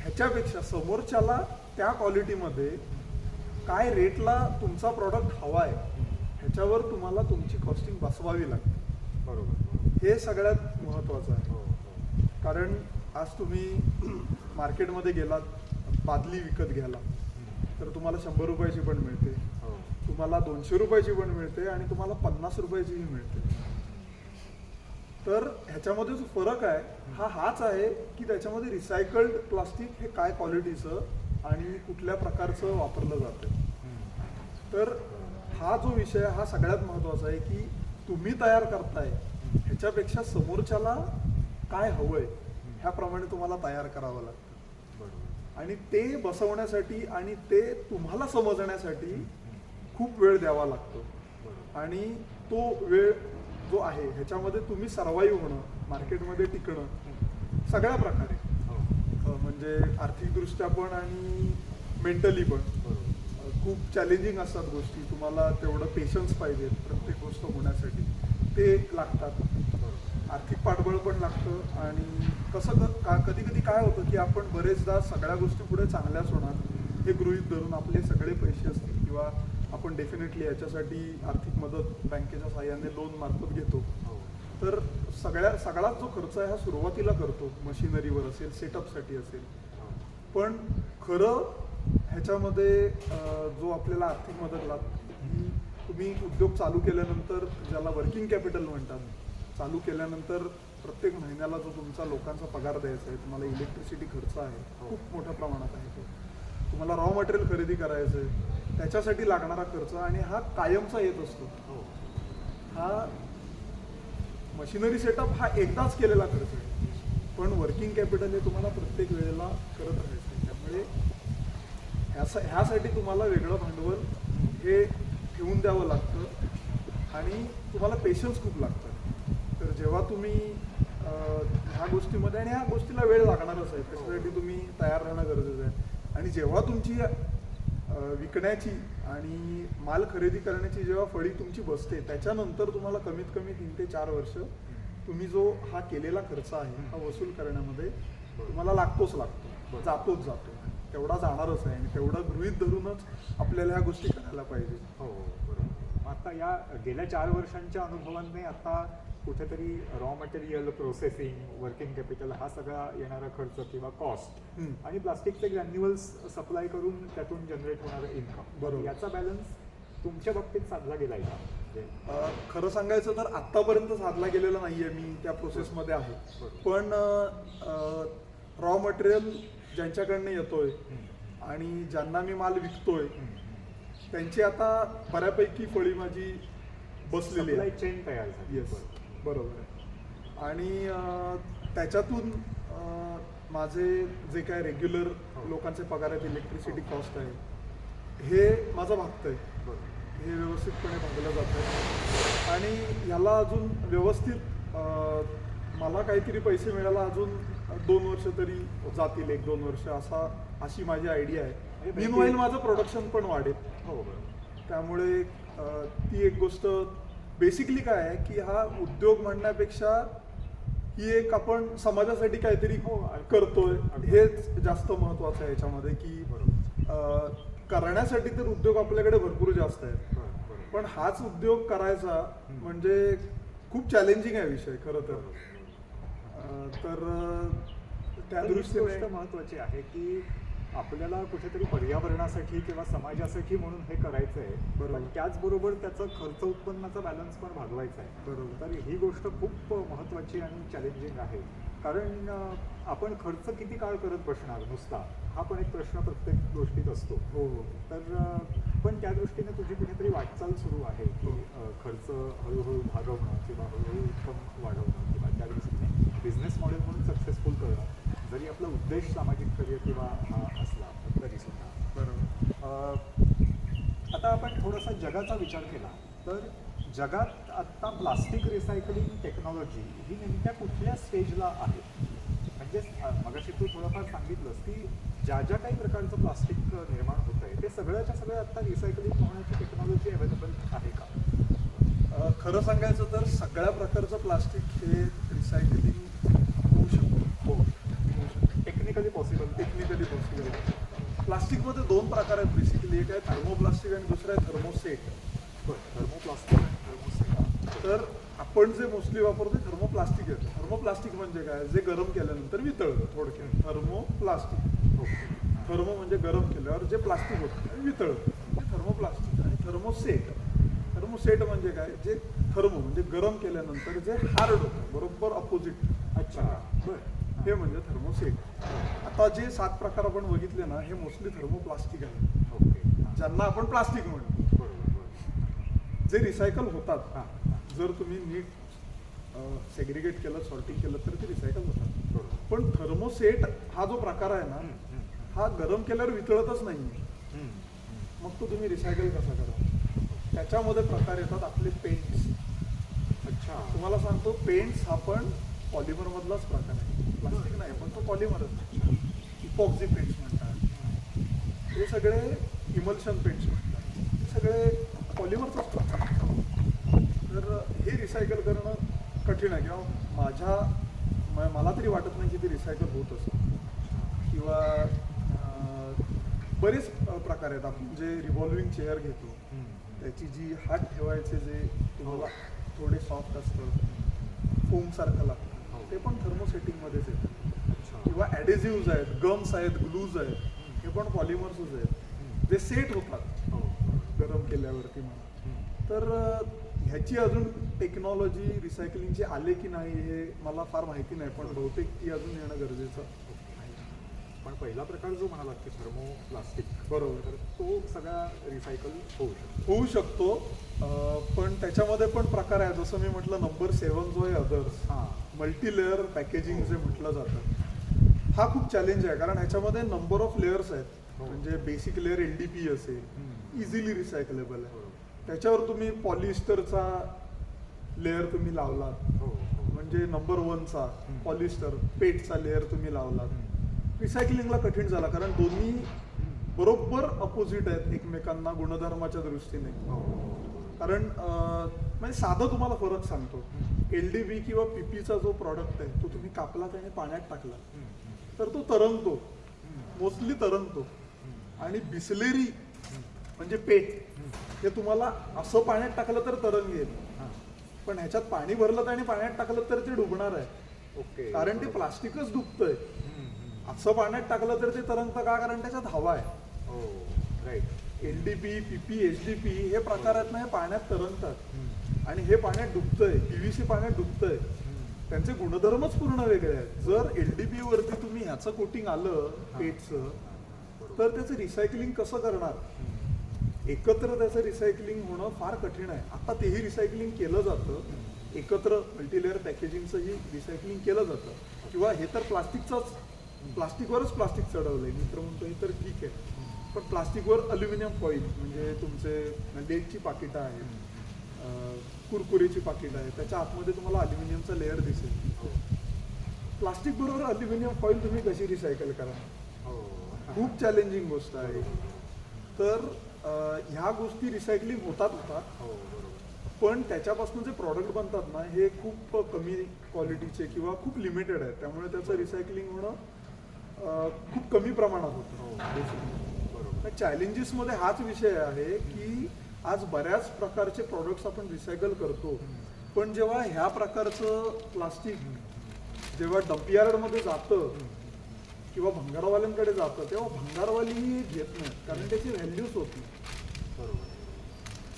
ह्याच्यापेक्षा समोरच्याला त्या क्वालिटीमध्ये काय रेटला तुमचा प्रॉडक्ट हवा आहे ह्याच्यावर तुम्हाला तुमची कॉस्टिंग बसवावी लागते. बरोबर. हे सगळ्यात महत्त्वाचं आहे. हो, हो. कारण आज तुम्ही मार्केटमध्ये गेलात, बादली विकत घ्यायला, तर तुम्हाला 100 रुपयाची पण मिळते, हो. तुम्हाला 200 रुपयाची पण मिळते आणि तुम्हाला 50 रुपयाचीही मिळते. तर ह्याच्यामध्ये जो फरक आहे हाच आहे की त्याच्यामध्ये रिसायकल्ड प्लास्टिक हे काय क्वालिटीचं आणि कुठल्या प्रकारचं वापरलं जातं. तर हा जो विषय हा सगळ्यात महत्त्वाचा आहे की तुम्ही तयार करताय ह्याच्यापेक्षा समोरच्याला काय हवंय ह्याप्रमाणे तुम्हाला तयार करावं लागतं. बरोबर. आणि ते बसवण्यासाठी आणि ते तुम्हाला समजण्यासाठी खूप वेळ द्यावा लागतो. आणि तो वेळ जो आहे ह्याच्यामध्ये तुम्ही सर्वाईव्ह होणं, मार्केटमध्ये टिकणं सगळ्या प्रकारे, म्हणजे आर्थिकदृष्ट्या पण आणि मेंटली पण खूप चॅलेंजिंग असतात गोष्टी. तुम्हाला तेवढं पेशन्स पाहिजे प्रत्येक गोष्ट होण्यासाठी, ते लागतात. आर्थिक पाठबळ पण लागतं. आणि कसं कधी कधी काय होतं की आपण बरेचदा सगळ्या गोष्टी पुढे चांगल्याच होणार हे गृहीत धरून आपले सगळे पैसे असतील किंवा आपण डेफिनेटली याच्यासाठी आर्थिक मदत बँकेच्या साहाय्याने लोन मार्फत घेतो, तर सगळाच जो खर्च आहे हा सुरुवातीला करतो. मशिनरीवर असेल, सेटअपसाठी असेल. पण खरं ह्याच्यामध्ये जो आपल्याला आर्थिक मदत लागते ही तुम्ही उद्योग चालू केल्यानंतर, ज्याला वर्किंग कॅपिटल म्हणतात, चालू केल्यानंतर प्रत्येक महिन्याला जो तुमचा लोकांचा पगार द्यायचा आहे, तुम्हाला इलेक्ट्रिसिटी खर्च आहे खूप मोठ्या प्रमाणात आहे, तो तुम्हाला रॉ मटेरियल खरेदी करायचं आहे त्याच्यासाठी लागणारा खर्च, आणि हा कायमचा येत असतो. हा मशिनरी सेटअप हा एकदाच केलेला खर्च आहे, पण वर्किंग कॅपिटल हे तुम्हाला प्रत्येक वेळेला करत राहायचं आहे. त्यामुळे ह्यासाठी तुम्हाला वेगळं भांडवल हे ठेवून द्यावं लागतं आणि तुम्हाला पेशन्स खूप लागतात. तर जेव्हा तुम्ही ह्या गोष्टीमध्ये, आणि ह्या गोष्टीला वेळ लागणारच आहे, त्याच्यासाठी तुम्ही तयार राहणं गरजेचं आहे. आणि जेव्हा तुमची विकण्याची आणि माल खरेदी करण्याची जेव्हा फळी तुमची बसते, त्याच्यानंतर तुम्हाला कमीत कमी 3 ते 4 वर्ष तुम्ही जो हा केलेला खर्च आहे हा वसूल करण्यामध्ये तुम्हाला लागतो, जातोच जातो. तेवढा जाणारच आहे आणि तेवढं गृहीत धरूनच आपल्याला ह्या गोष्टी करायला पाहिजे. हो, बरोबर. आता या गेल्या 4 वर्षांच्या अनुभवांनी आता कुठेतरी raw material, processing, working capital हा सगळा येणारा खर्च किंवा कॉस्ट आणि प्लास्टिकचे ग्रॅन्युअल्स सप्लाय करून त्यातून जनरेट होणारं इन्कम, बरोबर, याचा बॅलन्स तुमच्या बाबतीत साधला गेलाय का? खरं सांगायचं तर आत्तापर्यंत साधला गेलेला नाहीये. मी त्या प्रोसेसमध्ये आहे. पण रॉ मटेरियल ज्यांच्याकडनं येतोय आणि ज्यांना मी माल विकतोय त्यांची आता बऱ्यापैकी फळी माझी बसलेली आहे. चेन तयार झाली. येस, बरोबर आहे. आणि त्याच्यातून माझे जे काय रेग्युलर लोकांचे पगार आहेत, इलेक्ट्रिसिटी कॉस्ट आहे, हे माझं भागतंय. हे व्यवस्थितपणे भागलं जातं आणि ह्याला अजून व्यवस्थित मला काहीतरी पैसे मिळायला अजून 2 वर्ष तरी जातील, 1-2 वर्ष अशी माझी आयडिया आहे. मीनवाईल माझं प्रोडक्शन पण वाढेल. त्यामुळे ती एक गोष्ट बेसिकली काय आहे की हा उद्योग म्हणण्यापेक्षा ही एक आपण समाजासाठी काहीतरी करतोय हेच जास्त महत्वाचं आहे याच्यामध्ये. की करण्यासाठी तर उद्योग आपल्याकडे भरपूर जास्त आहेत, पण हाच उद्योग करायचा म्हणजे खूप चॅलेंजिंग आहे विषय खरं तर. तर त्या दृष्टीने गोष्ट महत्वाची आहे की आपल्याला कुठेतरी पर्यावरणासाठी किंवा समाजासाठी म्हणून हे करायचं आहे, पण त्याचबरोबर त्याचा खर्च उत्पन्नाचा बॅलन्स पण भागवायचा आहे. बरोबर. तर ही गोष्ट खूप महत्वाची आणि चॅलेंजिंग आहे. कारण आपण खर्च किती काळ करत बसणार नुसता, हा पण एक प्रश्न प्रत्येक गोष्टीत असतो. हो. तर पण त्या दृष्टीने तुझी कुठेतरी वाटचाल सुरू आहे की खर्च हळूहळू भागवणं किंवा हळूहळू उत्पन्न वाढवणं किंवा त्या दृष्टीने बिझनेस मॉडेल म्हणून सक्सेसफुल करणं, जरी आपला उद्देश सामाजिक कार्य किंवा असला तरी सुद्धा. बरोबर. आता आपण थोडासा जगाचा विचार केला तर जगात आत्ता प्लास्टिक रिसायकलिंग टेक्नॉलॉजी ही नेमक्या कुठल्या स्टेजला आहे? म्हणजे मगाशी तू थोडंफार सांगितलंस की ज्या ज्या काही प्रकारचं प्लास्टिक निर्माण होत आहे ते सगळ्याच्या सगळं आत्ता रिसायकलिंग होण्याची टेक्नॉलॉजी अवेलेबल आहे का? खरं सांगायचं तर सगळ्या प्रकारचं प्लास्टिक हे रिसायकलिंग होऊ शकतो. Technically possible. Technically possible. प्लास्टिकमध्ये 2 प्रकार आहेत बेसिकली. एक आहे थर्मोप्लास्टिक आणि दुसरं आहे थर्मोसेट. थर्मोप्लास्टिक आणि थर्मोसेट. तर आपण जे मोस्टली वापरतो ते थर्मोप्लास्टिक आहे. थर्मोप्लास्टिक म्हणजे काय? जे गरम केल्यानंतर वितळतं. थोडक्यात थर्मोप्लास्टिक. थर्मो म्हणजे गरम केल्यावर जे प्लास्टिक होतं आणि वितळतं ते थर्मोप्लास्टिक. आणि थर्मोसेट. थर्मोसेट म्हणजे काय? जे थर्मो म्हणजे गरम केल्यानंतर जे हार्ड होतं, बरोबर अपोजिट. अच्छा. बरं. हे म्हणजे थर्मोसेट. आता जे 7 प्रकार आपण बघितले ना, हे मोस्टली थर्मोप्लास्टिक आहे. ओके. ज्यांना आपण प्लास्टिक म्हणतो. जे रिसायकल होतात. जर तुम्ही नीट सेग्रिगेट केलं, सॉर्टिंग केलं तर ते रिसायकल होतात. पण थर्मोसेट हा जो प्रकार आहे ना, हा गरम केल्यावर वितळतच नाही. मग तो तुम्ही रिसायकल कसा करा? त्याच्यामध्ये प्रकार येतात आपले पेंट्स. अच्छा. तुम्हाला सांगतो, पेंट्स हा पण पॉलिमर मधलाच प्रकार आहे. प्लास्टिक नाही, पण तो पॉलिमरच. इपॉक्सी पेंट्स म्हणतात, हे सगळे इमल्शन पेंट्स म्हणतात, हे सगळे पॉलिमरचाच प्रकार. तर हे रिसायकल करणं कठीण आहे किंवा मला तरी वाटत नाही की ते रिसायकल होत असेल. किंवा बरेच प्रकार आहेत. आपण जे रिव्हॉल्विंग चेअर घेतो त्याची जी हात ठेवायचे जे तुम्हाला थोडे सॉफ्ट असतं, फोम सारखं लागतं, ते पण थर्मोसेटिंगमध्येच येतं. किंवा ॲडेझिव्ज आहेत, गम्स आहेत, ग्लूज आहेत, हे पण पॉलिमर्सच आहेत जे सेट होतात गरम केल्यावरती म्हणा. तर ह्याची अजून टेक्नॉलॉजी रिसायकलिंगची आले की नाही हे मला फार माहिती नाही, पण बहुतेक ती अजून येणं गरजेचं आहे. पण पहिला प्रकार जो म्हणाला की थर्मोप्लास्टिक, बरोबर, तर तो सगळा रिसायकल होऊ शकतो. पण त्याच्यामध्ये पण प्रकार आहे. जसं मी म्हटलं, नंबर 7 जो आहे अदर्स, मल्टीलेअर पॅकेजिंग जे म्हटलं जातं, हा खूप चॅलेंज आहे. कारण ह्याच्यामध्ये नंबर ऑफ लेअर्स आहेत. म्हणजे बेसिक लेअर LDP असेल, इझिली रिसायकलेबल आहे. त्याच्यावर तुम्ही पॉलिस्टरचा लेअर तुम्ही लावलात, म्हणजे नंबर 1चा पॉलिस्टर पेटचा लेअर तुम्ही लावलात, रिसायकलिंगला कठीण झाला. कारण दोन्ही बरोबर अपोजिट आहेत एकमेकांना गुणधर्माच्या दृष्टीने. कारण म्हणजे साधं तुम्हाला फरक सांगतो, LDP किंवा PPचा जो प्रॉडक्ट आहे तो तुम्ही कापलात आणि पाण्यात टाकला तर तो तरंगतो, मोस्टली तरंगतो. आणि बिसलेरी म्हणजे पेट, हे तुम्हाला असं पाण्यात टाकलं तर तरंगेल, पण ह्याच्यात पाणी भरलं आणि पाण्यात टाकलं तर ते डुबणार आहे. कारण ते प्लास्टिकच डुबतंय. असं पाण्यात टाकलं तर ते तरंगतं का? कारण त्याच्यात हवा आहे. LDP, PP, HDP हे प्रकार आहेत ना, हे पाण्यात तरंगतात आणि हे पाण्यात डुबतंय. PVC पाण्यात डुबतंय. त्यांचे गुणधर्मच पूर्ण वेगळे आहेत. जर LDP वरती तुम्ही ह्याचं कोटिंग आलं पेटचं, तर त्याचं रिसायकलिंग कसं करणार? एकत्र त्याचं रिसायकलिंग होणं फार कठीण आहे. आता तेही रिसायकलिंग केलं जातं, एकत्र मल्टीलेअर पॅकेजिंगचंही रिसायकलिंग केलं जातं. किंवा हे तर प्लास्टिकचाच प्लास्टिकवरच प्लास्टिक चढवलंय. मित्र म्हणतो हे तर ठीक आहे, पण प्लास्टिकवर अल्युमिनियम फॉईल म्हणजे तुमचे लेटची पाकिटं आहेत, कुरकुरीची पाकिटं आहेत, त्याच्या आतमध्ये तुम्हाला अल्युमिनियमचा लेअर दिसेल. प्लास्टिक बरोबर अल्युमिनियम फॉईल तुम्ही कशी रिसायकल करा? खूप चॅलेंजिंग गोष्ट आहे. तर ह्या गोष्टी रिसायकलिंग होतात, पण त्याच्यापासून जे प्रॉडक्ट बनतात ना हे खूप कमी क्वालिटीचे किंवा खूप लिमिटेड आहे, त्यामुळे त्याचं रिसायकलिंग होणं खूप कमी प्रमाणात होतं. चॅलेंजेसमध्ये हाच विषय आहे की आज बऱ्याच प्रकारचे प्रॉडक्ट्स आपण रिसायकल करतो, पण जेव्हा ह्या प्रकारचं प्लास्टिक जेव्हा डंपयार्डमध्ये जातं किंवा भंगारवाल्यांकडे जातं तेव्हा भंगारवालीही घेत नाहीत, कारण त्याची व्हॅल्यूच होत नाही.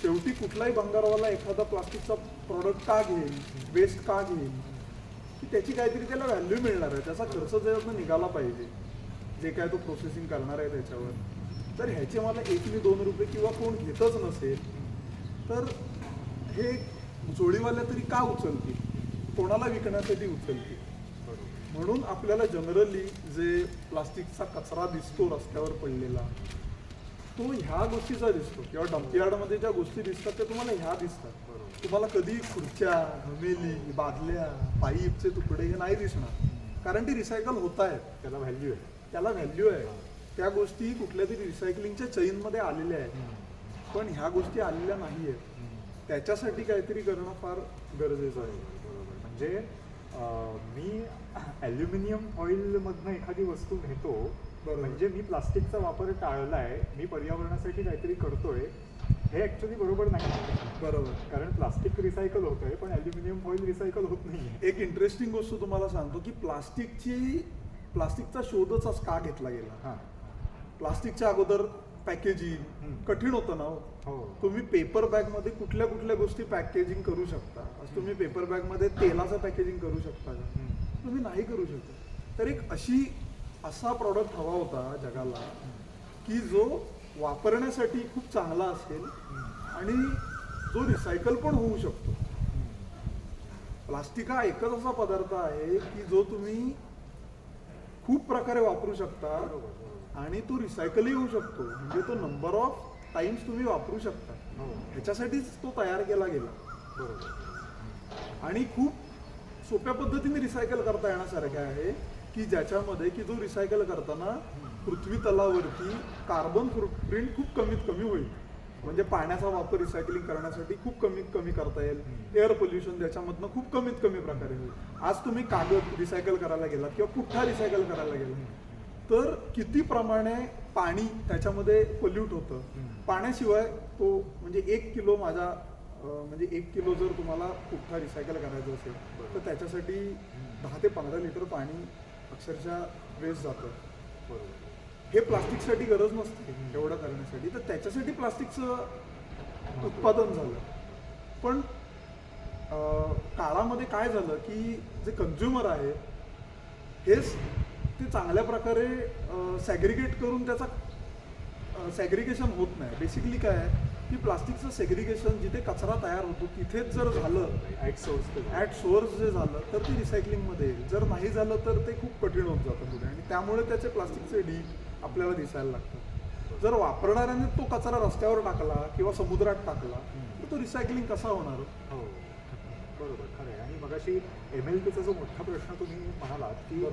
शेवटी कुठलाही भंगारवाला एखादा प्लास्टिकचा प्रॉडक्ट का घेईल, वेस्ट का घेईल, की त्याची काहीतरी त्याला व्हॅल्यू मिळणार आहे, त्याचा खर्च त्याच्यातनं निघाला पाहिजे, जे काय तो प्रोसेसिंग करणार आहे त्याच्यावर. तर ह्याचे मला 1-2 रुपये किंवा कोण घेतच नसेल तर हे जोडीवाल्या तरी का उचलतील, कोणाला विकण्यासाठी उचलतील. म्हणून आपल्याला जनरली जे प्लास्टिकचा कचरा दिसतो रस्त्यावर पडलेला तो ह्या गोष्टीचा दिसतो, किंवा डंपयार्डमध्ये ज्या गोष्टी दिसतात त्या तुम्हाला ह्या दिसतात. तुम्हाला कधी खुर्च्या, घमेली, बादल्या, पाईपचे तुकडे हे नाही दिसणार, कारण ती रिसायकल होत आहेत, त्याला व्हॅल्यू आहे. त्याला व्हॅल्यू आहे. त्या गोष्टी कुठल्या तरी रिसायकलिंगच्या चेनमध्ये आलेल्या आहेत, पण ह्या गोष्टी आलेल्या नाही आहेत. त्याच्यासाठी काहीतरी करणं फार गरजेचं आहे. म्हणजे मी ॲल्युमिनियम फॉईलमधनं एखादी वस्तू घेतो, म्हणजे मी प्लास्टिकचा वापर टाळलाय, मी पर्यावरणासाठी काहीतरी करतोय, हे ॲक्च्युली बरोबर नाही. बरोबर, कारण प्लास्टिक रिसायकल होतंय पण ॲल्युमिनियम फॉईल रिसायकल होत नाही. एक इंटरेस्टिंग गोष्ट तुम्हाला सांगतो की प्लास्टिकचा शोधच का घेतला गेला. हां, प्लास्टिकच्या अगोदर पॅकेजिंग कठीण होतं ना. हो. तुम्ही पेपर बॅगमध्ये कुठल्या कुठल्या गोष्टी पॅकेजिंग करू शकता. आज तुम्ही पेपर बॅगमध्ये तेलाचं पॅकेजिंग करू शकता का? तुम्ही नाही करू शकत. तर एक असा प्रॉडक्ट हवा होता जगाला की जो वापरण्यासाठी खूप चांगला असेल आणि जो रिसायकल पण होऊ शकतो. प्लास्टिक हा एकच असा पदार्थ आहे की जो तुम्ही खूप प्रकारे वापरू शकता आणि तो रिसायकलही होऊ शकतो, म्हणजे तो नंबर ऑफ टाइम्स तुम्ही वापरू शकता. ह्याच्यासाठीच तो तयार केला गेला. आणि खूप सोप्या पद्धतीने रिसायकल करता येण्यासारखे आहे की ज्याच्यामध्ये की जो रिसायकल करताना पृथ्वी तलावरती कार्बन फुटप्रिंट खूप कमीत कमी होईल. म्हणजे पाण्याचा वापर रिसायकलिंग करण्यासाठी खूप कमीत कमी करता येईल. एअर पोल्युशन त्याच्यामधनं खूप कमीत कमी प्रकारे होईल. आज तुम्ही कागद रिसायकल करायला गेलात किंवा पुठ्ठा रिसायकल करायला गेला तर किती प्रमाणे पाणी त्याच्यामध्ये पोल्यूट होतं. पाण्याशिवाय तो म्हणजे 1 किलो म्हणजे 1 किलो जर तुम्हाला पुठ्ठा रिसायकल करायचं असेल तर त्याच्यासाठी 10 ते 15 लिटर पाणी अक्षरशः वेस्ट जातं. हे प्लास्टिकसाठी गरज नसते एवढं करण्यासाठी, तर त्याच्यासाठी प्लास्टिकचं उत्पादन झालं. पण काळामध्ये काय झालं की जे कन्झ्युमर आहे हेच ते चांगल्या प्रकारे सॅग्रिगेट करून त्याचा सॅग्रिगेशन होत नाही. बेसिकली काय आहे की प्लास्टिकचं सेग्रिगेशन जिथे कचरा तयार होतो तिथेच जर झालं ॲट सोर्स जे झालं तर ती रिसायकलिंगमध्ये येईल. जर नाही झालं तर ते खूप कठीण होत जातं पुढे आणि त्यामुळे त्याचे प्लास्टिकचे ढीग आपल्याला दिसायला लागतात. जर वापरणाऱ्याने तो कचरा रस्त्यावर टाकला किंवा समुद्रात टाकला तर तो रिसायकलिंग कसा होणार? हो, बरोबर, खरं आहे. आणि मगाशी MLPचा जो मोठा प्रश्न तुम्ही म्हणालात की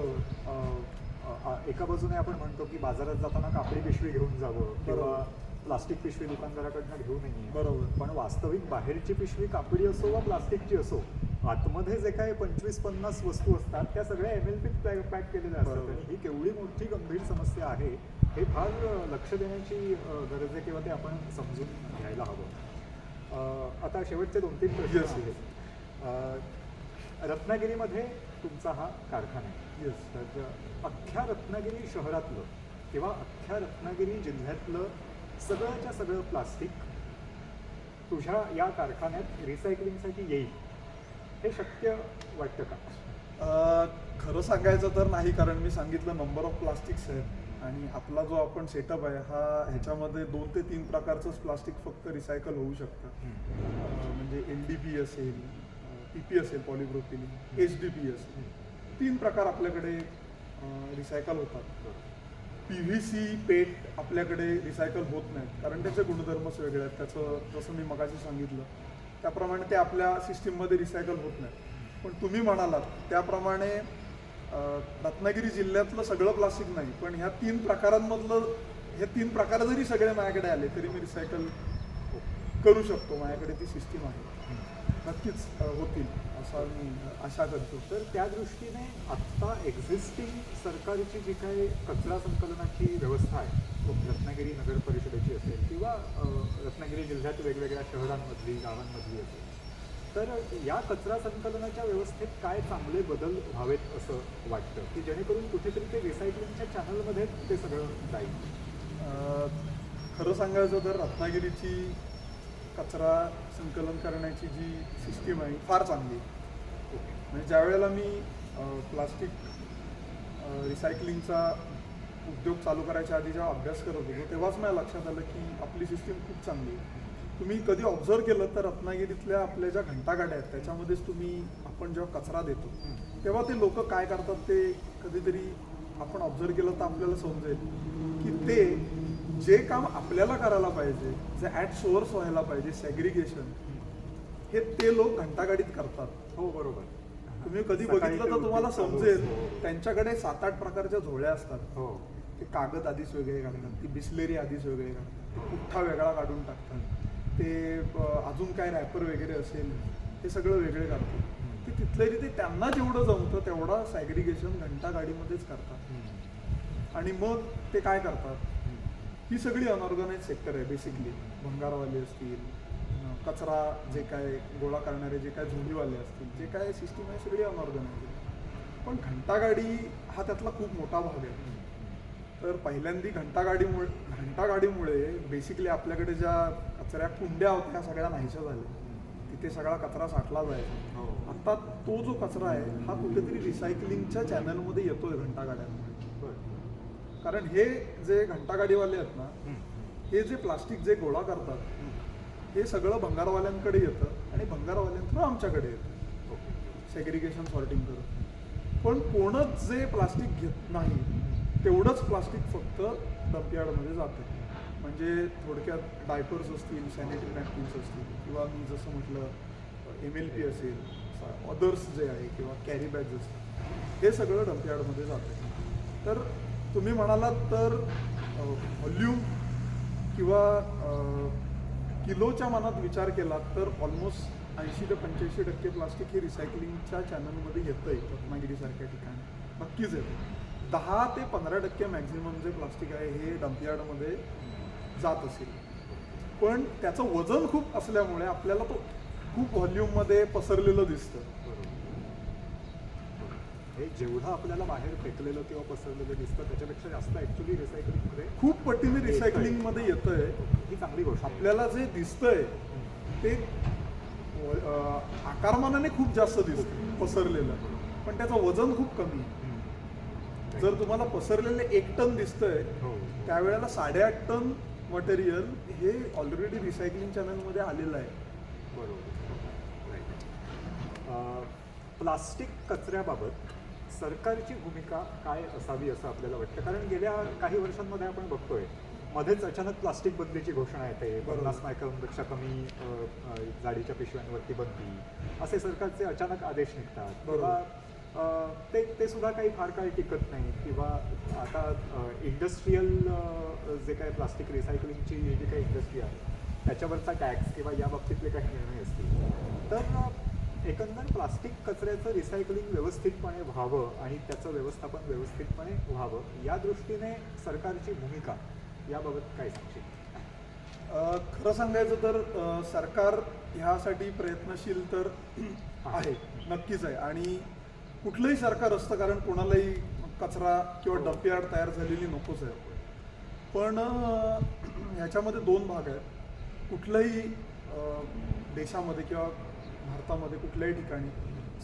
एका बाजूने आपण म्हणतो की बाजारात जाताना कापडी पिशवी घेऊन जावं किंवा प्लास्टिक पिशवी दुकानदाराकडनं घेऊ नये. बरोबर. पण वास्तविक बाहेरची पिशवी कापडी असो वा प्लास्टिकची असो, आतमध्ये जे काही 25-50 वस्तू असतात त्या सगळ्या MLPत पॅक केलेल्या असतात. आणि ही केवढी मोठी गंभीर समस्या आहे हे फार लक्ष देण्याची गरज आहे किंवा ते आपण समजून घ्यायला हवं. आता शेवटचे 2-3 प्रश्न आहेत. रत्नागिरीमध्ये तुमचा हा कारखाना आहे. तर अख्ख्या रत्नागिरी शहरातलं किंवा अख्ख्या रत्नागिरी जिल्ह्यातलं सगळ्याच्या सगळं प्लास्टिक तुझ्या या कारखान्यात रिसायकलिंगसाठी येईल हे शक्य वाटतं का? खरं सांगायचं तर नाही, कारण मी सांगितलं नंबर ऑफ प्लास्टिक्स आहेत आणि आपला जो आपण सेटअप आहे हा ह्याच्यामध्ये 2 ते 3 प्रकारचंच प्लास्टिक फक्त रिसायकल होऊ शकतं. म्हणजे LDP असेल, PP असेल, पॉलिप्रोपिलीन, HDP असेल, 3 प्रकार आपल्याकडे रिसायकल होतात. PVC पेट आपल्याकडे रिसायकल होत नाहीत कारण त्याचे गुणधर्मच वेगळे आहेत. त्याचं जसं मी मगाशी सांगितलं त्याप्रमाणे ते आपल्या सिस्टीममध्ये रिसायकल होत नाही. पण तुम्ही म्हणालात त्याप्रमाणे रत्नागिरी जिल्ह्यातलं सगळं प्लास्टिक नाही, पण ह्या 3 प्रकारांमधलं हे 3 प्रकार जरी सगळे माझ्याकडे आले तरी मी रिसायकल करू शकतो. माझ्याकडे ती सिस्टीम आहे, नक्कीच होतील असं मी आशा करतो. तर त्या दृष्टीने आत्ता एक्झिस्टिंग सरकारची जी काही कचरा संकलनाची व्यवस्था आहे रत्नागिरी नगर परिषदेची असेल किंवा रत्नागिरी जिल्ह्यात वेगवेगळ्या शहरांमधली गावांमधली असेल, तर या कचरा संकलनाच्या व्यवस्थेत काय चांगले बदल व्हावेत असं वाटतं की जेणेकरून कुठेतरी ते रिसायकलिंगच्या चॅनलमध्ये ते सगळं जाईल? खरं सांगायचं तर रत्नागिरीची कचरा संकलन करण्याची जी सिस्टीम आहे फार चांगली आहे. म्हणजे ज्या वेळेला मी प्लास्टिक रिसायकलिंगचा उद्योग चालू करायच्या आधी जेव्हा अभ्यास करत होतो तेव्हाच मला लक्षात आलं की आपली सिस्टीम खूप चांगली आहे. तुम्ही कधी ऑब्झर्व केलं तर रत्नागिरीतल्या आपल्या ज्या घंटागाड्या आहेत त्याच्यामध्येच आपण जेव्हा कचरा देतो तेव्हा ते लोक काय करतात ते कधीतरी आपण ऑब्झर्व केलं तर आपल्याला समजेल की ते जे काम आपल्याला करायला पाहिजे, जे ॲट सोर्स व्हायला पाहिजे सॅग्रिगेशन, हे ते लोक घंटागाडीत करतात. हो बरोबर. तुम्ही कधी बघितलं तर तुम्हाला समजेल त्यांच्याकडे 7-8 प्रकारच्या झोळ्या असतात. हो, ते कागद आधीच वेगळे काढतात, ती बिस्लेरी आधीच वेगळे काढतात, पुठ्ठा वेगळा काढून टाकतात, ते अजून काय रॅपर वगैरे असेल ते सगळं वेगळे काढतात. ते तिथल्या तिथे त्यांना जेवढं जमतं तेवढा सॅग्रिगेशन घंटागाडीमध्येच करतात. आणि मग ते काय करतात, ही सगळी अनऑर्गनाइज सेक्टर आहे बेसिकली. भंगारवाले असतील, कचरा जे काय गोळा करणारे जे काय झोडीवाले असतील, जे काय सिस्टीम आहे सगळी अनऑर्गनाइज आहे. पण घंटागाडी हा त्यातला खूप मोठा भाग आहे. तर पहिल्यांदी घंटागाडीमुळे बेसिकली आपल्याकडे ज्या कचऱ्या कुंड्या होत्या ह्या सगळ्या नाहीशा झाल्या. तिथे सगळा कचरा साठला जायचा. आता तो जो कचरा आहे हा कुठेतरी रिसायकलिंगच्या चॅनलमध्ये येतोय घंटागाड्यांमुळे. कारण हे जे घंटागाडीवाले आहेत ना, हे जे प्लास्टिक जे गोळा करतात हे सगळं भंगारवाल्यांकडे येतं आणि भंगारवाल्यांकडून आमच्याकडे येतं सेग्रिगेशन सॉर्टिंग करून. पण कोणच जे प्लास्टिक घेत नाही तेवढंच प्लास्टिक फक्त डंपयार्डमध्ये जातं. म्हणजे थोडक्यात डायपर्स असतील, सॅनिटरी नॅपकिन्स असतील किंवा मी जसं म्हटलं MLP असेल, अदर्स जे आहे किंवा कॅरी बॅग्स असतील, हे सगळं डंपयार्डमध्ये जातं. तर तुम्ही म्हणालात तर व्हॉल्यूम किंवा किलोच्या मनात विचार केला तर ऑलमोस्ट 80 ते 85% प्लास्टिक हे रिसायकलिंगच्या चॅनलमध्ये येतं आहे रत्नागिरीसारख्या ठिकाणी. नक्कीच येतं. 10 ते 15% मॅक्झिमम जे प्लास्टिक आहे हे डंपयार्डमध्ये जात असेल. पण त्याचं वजन खूप असल्यामुळे आपल्याला तो खूप व्हॉल्यूममध्ये पसरलेलं दिसतं. हे जेवढं आपल्याला बाहेर फेकलेलं किंवा पसरलेलं दिसतं त्याच्यापेक्षा जास्त ॲक्च्युली रिसायकलिंगमध्ये खूप पटीने रिसायकलिंगमध्ये येतंय. ही चांगली गोष्ट. आपल्याला जे दिसतंय ते आकारमानाने खूप जास्त दिसतं पसरलेलं, पण त्याचं वजन खूप कमी आहे. जर तुम्हाला पसरलेले 1 टन दिसतंय त्यावेळेला 8.5 टन मटेरियल हे ऑलरेडी रिसायकलिंग चॅनलमध्ये आलेलं आहे. बरोबर. प्लास्टिक कचऱ्याबाबत सरकारची भूमिका काय असावी असं आपल्याला वाटतं? कारण गेल्या काही वर्षांमध्ये आपण बघतोय मध्येच अचानक प्लास्टिक बंदीची घोषणा येते. 50 मायक्रॉनपेक्षा कमी जाडीच्या पिशव्यांवरती बंदी, असे सरकारचे अचानक आदेश निघतात. किंवा ते सुद्धा काही फार काळ टिकत नाही. किंवा आता इंडस्ट्रीयल जे काही प्लास्टिक रिसायकलिंगची जी काही इंडस्ट्री आहे त्याच्यावरचा टॅक्स किंवा या बाबतीतले काही निर्णय असतील. तर एकंदर प्लास्टिक कचऱ्याचं रिसायकलिंग व्यवस्थितपणे व्हावं आणि त्याचं व्यवस्थापन व्यवस्थितपणे व्हावं या दृष्टीने सरकारची भूमिका याबाबत काय सांगशील? खरं सांगायचं तर सरकार ह्यासाठी प्रयत्नशील तर आहे, नक्कीच आहे. आणि कुठलंही सरकार असतं कारण कोणालाही कचरा किंवा डंपयार्ड तयार झालेली नकोच आहे. पण ह्याच्यामध्ये 2 भाग आहेत. कुठल्याही देशामध्ये किंवा भारतामध्ये कुठल्याही ठिकाणी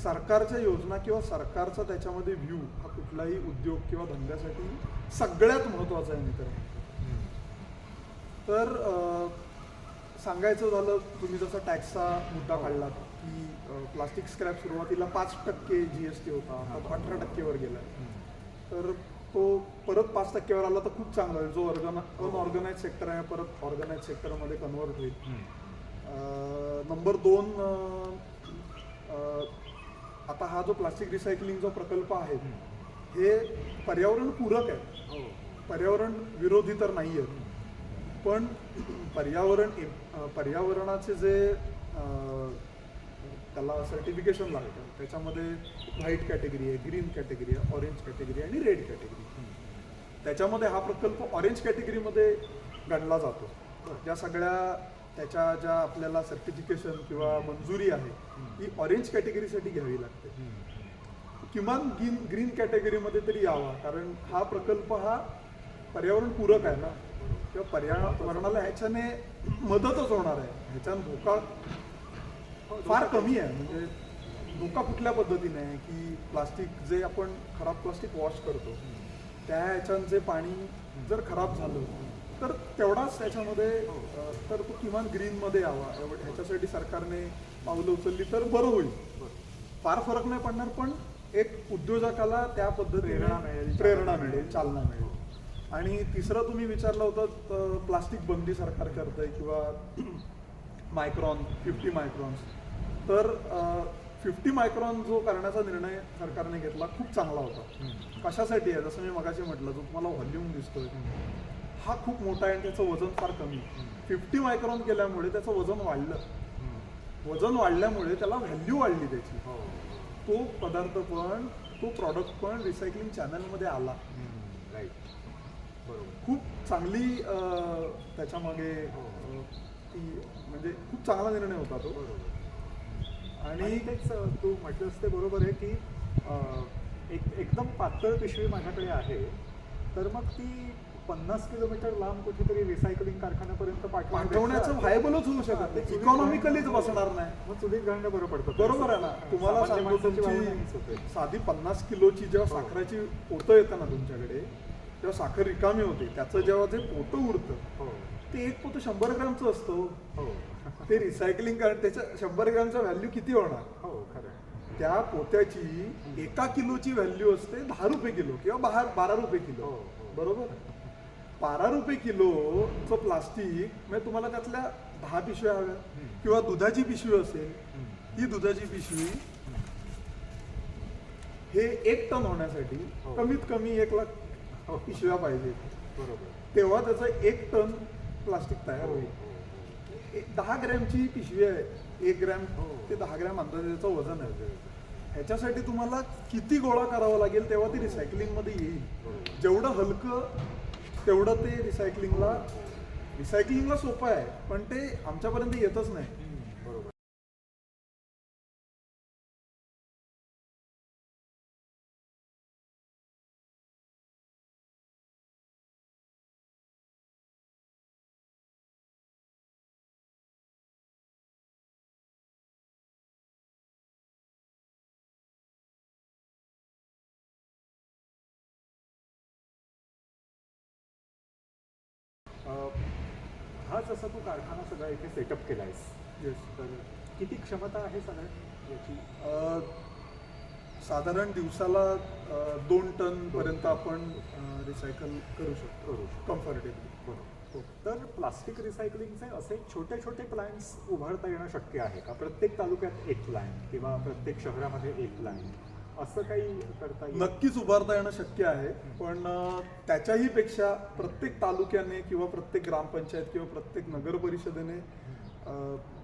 सरकारच्या योजना किंवा सरकारचा त्याच्यामध्ये व्ह्यू हा कुठलाही उद्योग किंवा धंद्यासाठी सगळ्यात महत्त्वाचा आहे मित्र. तर सांगायचं झालं, तुम्ही जसा टॅक्सचा मुद्दा काढलात की प्लास्टिक स्क्रॅप सुरुवातीला 5% GST होता, आता 18% वर गेला. तर तो परत 5%वर आला तर खूप चांगला होईल. जो अनऑर्गनाइज सेक्टर आहे परत ऑर्गनाइज सेक्टरमध्ये कन्वर्ट होईल. नंबर 2, आता हा जो प्लास्टिक रिसायकलिंगचा प्रकल्प आहे हे पर्यावरण पूरक आहे, पर्यावरण विरोधी तर नाही आहे. पण पर्यावरणाचे जे त्याला सर्टिफिकेशन लागतं त्याच्यामध्ये व्हाईट कॅटेगरी आहे, ग्रीन कॅटेगरी आहे, ऑरेंज कॅटेगरी आणि रेड कॅटेगरी. त्याच्यामध्ये हा प्रकल्प ऑरेंज कॅटेगरीमध्ये गणला जातो. ज्या सगळ्या ज्या आपल्याला सर्टिफिकेशन किंवा मंजुरी आहे ही ऑरेंज कॅटेगरीसाठी घ्यावी लागते. किमान ग्रीन कॅटेगरीमध्ये तरी यावा, कारण हा प्रकल्प हा पर्यावरणपूरक आहे ना, किंवा पर्यावरणाला ह्याच्याने मदतच होणार आहे. ह्याच्यानं धोका फार कमी आहे. म्हणजे धोका कुठल्या पद्धतीने आहे की प्लास्टिक जे आपण खराब प्लास्टिक वॉश करतो त्या ह्याच्यानं जे पाणी जर खराब झालं तर तेवढाच त्याच्यामध्ये तर तो किमान ग्रीनमध्ये यावा ह्याच्यासाठी सरकारने पावलं उचलली तर बरं होईल. फार फरक नाही पडणार, पण एक उद्योजकाला त्या पद्धतीने प्रेरणा मिळेल, चालना मिळेल. आणि तिसरं तुम्ही विचारलं होतं प्लास्टिक बंदी सरकार करतंय किंवा मायक्रॉन 50 मायक्रॉन्स. तर 50 मायक्रॉन जो करण्याचा निर्णय सरकारने घेतला खूप चांगला होता. कशासाठी आहे, जसं मी मगाशी म्हटलं, जो तुम्हाला व्हॉल्यूम दिसतोय हा खूप मोठा आहे आणि त्याचं वजन फार कमी. 50 मायक्रॉन केल्यामुळे त्याचं वजन वाढलं. वजन वाढल्यामुळे त्याला व्हॅल्यू वाढली त्याची. तो पदार्थ पण तो प्रॉडक्ट पण रिसायकलिंग चॅनलमध्ये आला. राईट, बरोबर. खूप चांगली त्याच्यामागे ती म्हणजे खूप चांगला निर्णय होता तो. आणि तेच तू म्हटलंस ते बरोबर आहे की एकदम पातळ पिशवी माझ्याकडे आहे तर मग ती 50 किलोमीटर लांब कुठेतरी रिसायकलिंग कारखान्यापर्यंत पाठवण्याचं व्हायबलच होऊ शकत नाही, इकॉनॉमिकलीच बसणार नाही. मग चुलीत घालणं बरं पडतं. बरोबर आहे ना. तुम्हाला सांगतो, तुमची साधी 50 किलोची जेव्हा साखरेची पोतं येतं ना तुमच्याकडे, तेव्हा साखर रिकामी होते. त्याचं जेव्हा जे पोतं उरतं ते एक पोतं 100 ग्रॅमचं असतं. ते रिसायकलिंग त्याच्या 100 ग्रॅमचा व्हॅल्यू किती होणार? खरं. त्या पोत्याची 1 किलोची व्हॅल्यू असते 10 रुपये किलो किंवा 12 रुपये किलो. बरोबर. 12 रुपये किलोचं प्लास्टिक म्हणजे तुम्हाला त्यातल्या 10 पिशव्या हव्या किंवा दुधाची पिशवी असेल, ही दुधाची पिशवी हे 1 टन होण्यासाठी कमीत कमी 1 लाख पिशव्या पाहिजे. बरोबर. तेव्हा त्याचं 1 टन प्लास्टिक तयार होईल. 10 ग्रॅमची पिशवी आहे, 1 ग्रॅम ते 10 ग्रॅम अंदाजे त्याचं वजन आहे. ह्याच्यासाठी तुम्हाला किती गोळा करावा लागेल तेव्हा ती रिसायकलिंगमध्ये येईल. जेवढं हलकं तेवढं ते रिसायकलिंगला सोपं आहे, पण ते आमच्यापर्यंत येतच नाही. बरोबर. हा जसा तू कारखाना सगळा इथे सेटअप केला आहेस, तर किती क्षमता आहे साधारण याची? साधारण दिवसाला 2 टन पर्यंत आपण रिसायकल करू शकतो कम्फर्टेबली. बरोबर. तर प्लास्टिक रिसायकलिंगचे असे छोटे छोटे प्लांट्स उभारता येणं शक्य आहे का? प्रत्येक तालुक्यात 1 प्लांट किंवा प्रत्येक शहरामध्ये 1 प्लांट असं काही करता येईल? नक्कीच उभारता येणं शक्य आहे, पण त्याच्याही पेक्षा प्रत्येक तालुक्याने किंवा प्रत्येक ग्रामपंचायत किंवा प्रत्येक नगर परिषदेने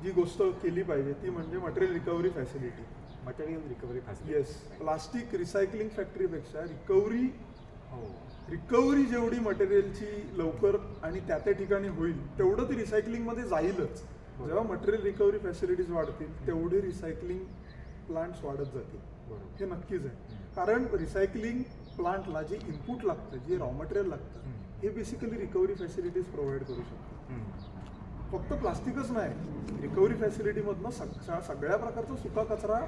जी गोष्ट केली पाहिजे ती म्हणजे material recovery facility. Material recovery facility. Yes. Plastic recycling फॅक्टरीपेक्षा रिकव्हरी जेवढी मटेरियलची लवकर आणि त्या ठिकाणी होईल तेवढं ती रिसायकलिंगमध्ये जाईलच. जेव्हा मटेरियल रिकव्हरी फॅसिलिटीज वाढतील तेवढे रिसायकलिंग प्लांट्स वाढत जातील. हे नक्कीच आहे. कारण रिसायकलिंग प्लांटला जे इनपुट लागतं, जे रॉ मटेरियल लागतं, हे बेसिकली रिकव्हरी फॅसिलिटीज प्रोव्हाइड करू शकतात. फक्त प्लास्टिकच नाही, रिकव्हरी फॅसिलिटीमधनं सगळ्या प्रकारचा सुका कचरा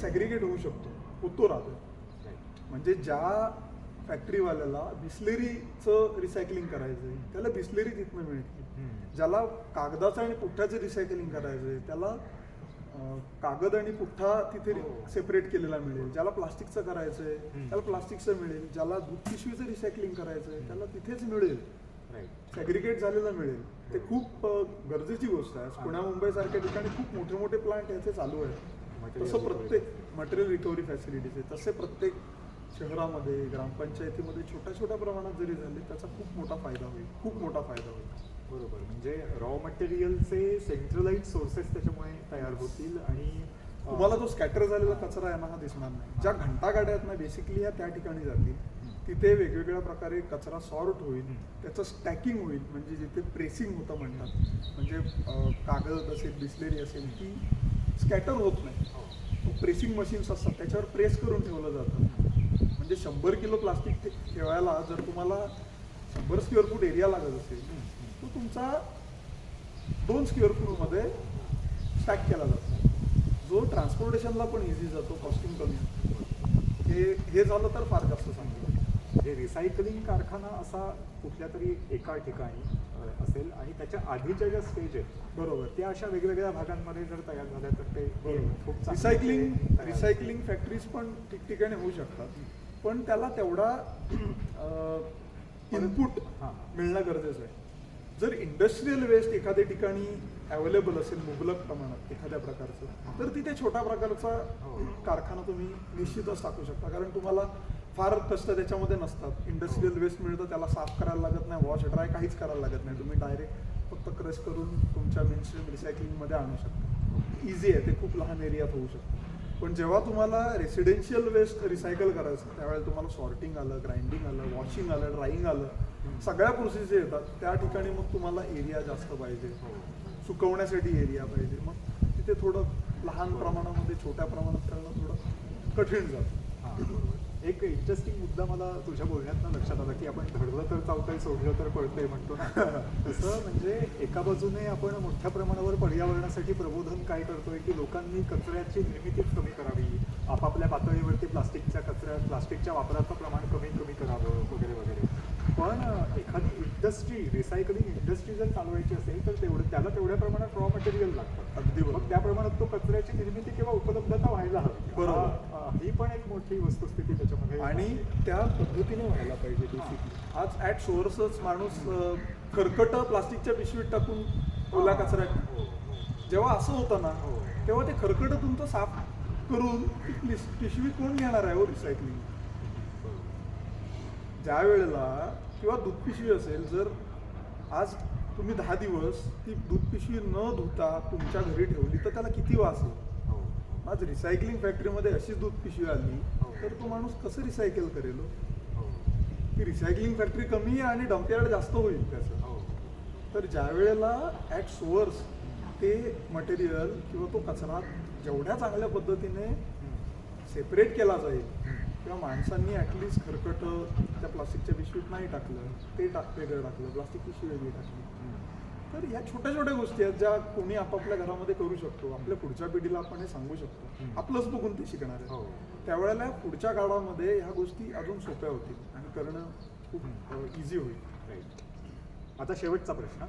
सॅग्रिगेट होऊ शकतो, होतो राहतो. म्हणजे ज्या फॅक्टरीवाल्याला बिस्लेरीचं रिसायकलिंग करायचं आहे त्याला बिस्लेरी तिथनं मिळते. ज्याला कागदाचं आणि पुठ्ठ्याचं रिसायकलिंग करायचं आहे त्याला कागद आणि पुठ्ठा तिथे हो. सेपरेट केलेला मिळेल. ज्याला प्लास्टिकचं करायचंय हम्म. त्याला प्लास्टिकचं मिळेल, ज्याला दूध पिशवीचं रिसायकलिंग करायचंय त्याला तिथेच मिळेल, राईट. सॅग्रिगेट झालेलं मिळेल. ते खूप गरजेची गोष्ट आहे. पुण्या मुंबई सारख्या ठिकाणी खूप मोठे मोठे प्लांट याचे चालू आहेत. Material तसं recovery. प्रत्येक मटेरियल रिकव्हरी फॅसिलिटीज आहे तसे प्रत्येक शहरामध्ये ग्रामपंचायतीमध्ये छोट्या छोट्या प्रमाणात जरी झाले त्याचा खूप मोठा फायदा होईल, खूप मोठा फायदा होईल. बरोबर. म्हणजे रॉ मटेरियलचे सेंट्रलाइज सोर्सेस त्याच्यामुळे तयार होतील आणि तुम्हाला जो स्कॅटर झालेला कचरा आहे ना हा दिसणार नाही. ज्या घंटागाड्या आहेत ना बेसिकली ह्या त्या ठिकाणी जातील, तिथे वेगवेगळ्या प्रकारे कचरा सॉर्ट होईल, त्याचं स्टॅकिंग होईल, म्हणजे जिथे प्रेसिंग होतं म्हणतात, म्हणजे कागद असेल बिस्लेरी असेल ती स्कॅटर होत नाही. प्रेसिंग मशीन्स असतात त्याच्यावर प्रेस करून ठेवलं जातं. म्हणजे 100 किलो प्लास्टिक ठेवायला जर तुम्हाला 100 स्क्वेअर फूट एरिया लागत असेल तो तुमचा 2 स्क्वेअर फूटमध्ये स्टॅक केला जातो, जो ट्रान्सपोर्टेशनला पण इझी जातो, कॉस्टिंग कमी होतं. हे झालं तर फार जास्त चांगलं. म्हणजे रिसायकलिंग कारखाना असा कुठल्या तरी एका ठिकाणी असेल आणि त्याच्या आधीच्या ज्या स्टेज आहेत बरोबर. त्या अशा वेगवेगळ्या भागांमध्ये जर तयार झाल्या तर ते खूप चांगलं रिसायकलिंग तयार होईल. रिसायकलिंग फॅक्टरीज पण ठिकठिकाणी होऊ शकतात, पण त्याला तेवढा इनपुट हां. मिळणं गरजेचं आहे. जर इंडस्ट्रीयल वेस्ट एखाद्या ठिकाणी अवेलेबल असेल मुबलक प्रमाणात एखाद्या प्रकारचं, तर तिथे छोट्या प्रकारचा कारखाना तुम्ही निश्चितच टाकू शकता. कारण तुम्हाला फार कष्ट त्याच्यामध्ये नसतात. इंडस्ट्रीयल वेस्ट मिळतं, त्याला साफ करायला लागत नाही, वॉश ड्राय काहीच करायला लागत नाही. तुम्ही डायरेक्ट फक्त क्रश करून तुमच्या मेनस्ट्रीम रिसायकलिंगमध्ये आणू शकता. इझी आहे, ते खूप लहान एरियात होऊ शकतं. पण जेव्हा तुम्हाला रेसिडेन्शियल वेस्ट रिसायकल करायचं त्यावेळेला तुम्हाला सॉर्टिंग आलं, ग्राइंडिंग आलं, वॉशिंग आलं, ड्राईंग आलं, सगळ्या प्रोसेस येतात. त्या ठिकाणी मग तुम्हाला एरिया जास्त पाहिजे, सुकवण्यासाठी एरिया पाहिजे. मग तिथे थोडं लहान प्रमाणामध्ये छोट्या प्रमाणात करणं थोडं कठीण जातं. हां, बरोबर. एक इंटरेस्टिंग मुद्दा मला तुझ्या बोलण्यातनं लक्षात आला की आपण धरलं तर चावतंय, सोडलं तर पळतंय म्हणतो ना. तसं म्हणजे एका बाजूने आपण मोठ्या प्रमाणावर पर्यावरणासाठी प्रबोधन काय करतोय की लोकांनी कचऱ्याची निर्मितीच कमी करावी, आपापल्या पातळीवरती प्लास्टिकच्या वापराचं प्रमाण कमी करावं वगैरे वगैरे. पण एखादी इंडस्ट्री, रिसायकलिंग इंडस्ट्री जर चालवायची असेल तर त्याला तेवढ्या प्रमाणात रॉ मटेरियल लागतं. अगदी बरोबर. मग त्या प्रमाणात तो कचऱ्याची निर्मिती किंवा उपलब्धता व्हायला हवी. बरोबर. ही पण एक मोठी वस्तुस्थिती त्याच्यामध्ये आणि त्या पद्धतीने व्हायला पाहिजे बेसिकली. आज ॲट सोर्सच माणूस खरकट प्लास्टिकच्या पिशवीत टाकून ओला कचरा जेव्हा असं होतं ना तेव्हा ते खरकट तुमचं साफ करून ती पिशवी कोण घेणार आहे हो रिसायकलिंग. ज्या वेळेला किंवा दूध पिशवी असेल, जर आज तुम्ही 10 दिवस ती दूध पिशवी न धुता तुमच्या घरी ठेवली तर त्याला किती वास येईल. आज रिसायकलिंग फॅक्टरीमध्ये अशी दूध पिशवी आली तर तो माणूस कसं रिसायकल करेल. ती रिसायकलिंग फॅक्टरी कमी आहे आणि डंपयार्ड जास्त होईल त्याचं. तर ज्या वेळेला ॲट सोर्स ते मटेरियल किंवा तो कचरा जेवढ्या चांगल्या पद्धतीने सेपरेट केला जाईल किंवा माणसांनी ॲटलिस्ट खरकट त्या प्लास्टिकच्या पिशवीत नाही टाकलं, ते वेगळं टाकलं, प्लास्टिक पिशवी वेगळी टाकली, तर ह्या छोट्या छोट्या गोष्टी आहेत ज्या कोणी आपापल्या घरामध्ये करू शकतो. आपल्या पुढच्या पिढीला आपण हे सांगू शकतो. आपलंच बघून ते शिकणार आहे. त्यावेळेला पुढच्या काळामध्ये ह्या गोष्टी अजून सोप्या होतील आणि करणं खूप इझी होईल. राईट. आता शेवटचा प्रश्न,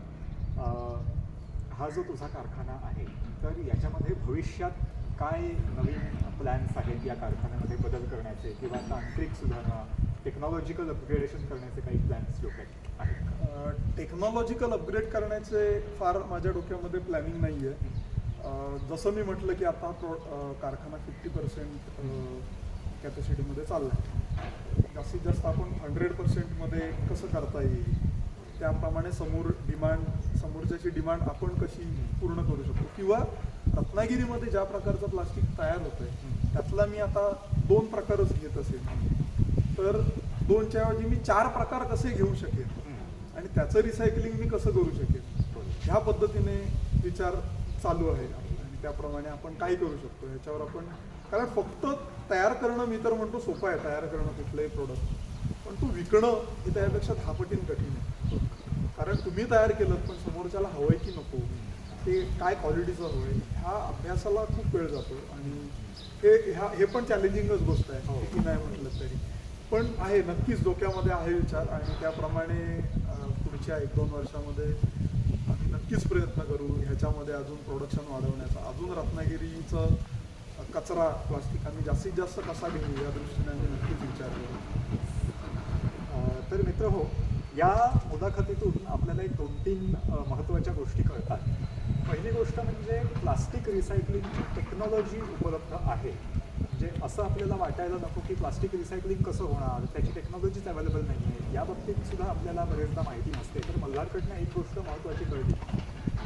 हा जो तुझा कारखाना आहे तर याच्यामध्ये भविष्यात काय नवीन प्लॅन्स आहेत या कारखान्यामध्ये बदल करण्याचे किंवा तांत्रिक सुधारणा, टेक्नॉलॉजिकल अपग्रेडेशन करण्याचे काही प्लॅन्स डोक्यात आहेत? टेक्नॉलॉजिकल अपग्रेड करण्याचे फार माझ्या डोक्यामध्ये प्लॅनिंग नाही आहे. जसं मी म्हटलं की आता कारखाना 50% कॅपॅसिटीमध्ये चालला आहे. जास्तीत जास्त आपण 100%मध्ये कसं करता येईल, त्याप्रमाणे समोरच्याची डिमांड आपण कशी पूर्ण करू शकतो. किंवा रत्नागिरीमध्ये ज्या प्रकारचं प्लास्टिक तयार होतं आहे त्यातला मी आता 2 प्रकारच घेत असेल, तर 2च्या ऐवजी मी 4 प्रकार कसे घेऊ शकेन आणि त्याचं रिसायकलिंग मी कसं करू शकेन, ह्या पद्धतीने विचार चालू आहे. आणि त्याप्रमाणे आपण काय करू शकतो ह्याच्यावर आपण, कारण फक्त तयार करणं मी तर म्हणतो सोपं आहे तयार करणं कुठलंही प्रोडक्ट, पण तो विकणं हे त्यापेक्षा 10 पटीने कठीण आहे. कारण तुम्ही तयार केलं पण समोरच्याला हवंय की नको, ते काय क्वालिटीचं हवंय, ह्या अभ्यासाला खूप वेळ जातो. आणि हे पण चॅलेंजिंगच गोष्ट आहे की नाही म्हटलं तरी, पण आहे नक्कीच डोक्यामध्ये आहे विचार. आणि त्याप्रमाणे पुढच्या 1-2 वर्षामध्ये आम्ही नक्की नक्कीच प्रयत्न करू ह्याच्यामध्ये अजून प्रोडक्शन वाढवण्याचा, अजून रत्नागिरीचं कचरा प्लास्टिक आम्ही जास्तीत जास्त कसा घेऊ या दृष्टीने आम्ही नक्कीच विचार करू. तर मित्र हो, या मुलाखतीतून आपल्याला एक 2-3 महत्त्वाच्या गोष्टी कळतात. पहिली गोष्ट म्हणजे प्लास्टिक रिसायकलिंगची टेक्नॉलॉजी उपलब्ध आहे. म्हणजे असं आपल्याला वाटायला नको की प्लास्टिक रिसायकलिंग कसं होणार, त्याची टेक्नॉलॉजीच अवेलेबल नाही आहे. या बाबतीत सुद्धा आपल्याला बरेचदा माहिती नसते. तर मल्हारकडनं एक गोष्ट महत्त्वाची कळली,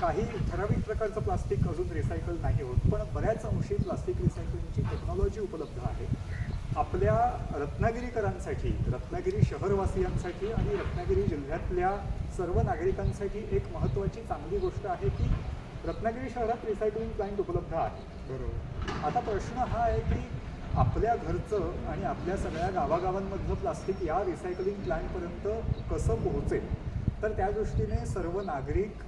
काही ठराविक प्रकारचं प्लास्टिक अजून रिसायकल नाही होत, पण बऱ्याच अंशी प्लास्टिक रिसायकलिंगची टेक्नॉलॉजी उपलब्ध आहे. आपल्या रत्नागिरीकरांसाठी, रत्नागिरी शहरवासियांसाठी आणि रत्नागिरी जिल्ह्यातल्या सर्व नागरिकांसाठी एक महत्त्वाची चांगली गोष्ट आहे की रत्नागिरी शहरात रिसायकलिंग प्लांट उपलब्ध आहे. बरोबर. आता प्रश्न हा आहे की आपल्या घरचं आणि आपल्या सगळ्या गावागावांमधलं प्लास्टिक या रिसायकलिंग प्लांटपर्यंत कसं पोहोचेल. तर त्या दृष्टीने सर्व नागरिक,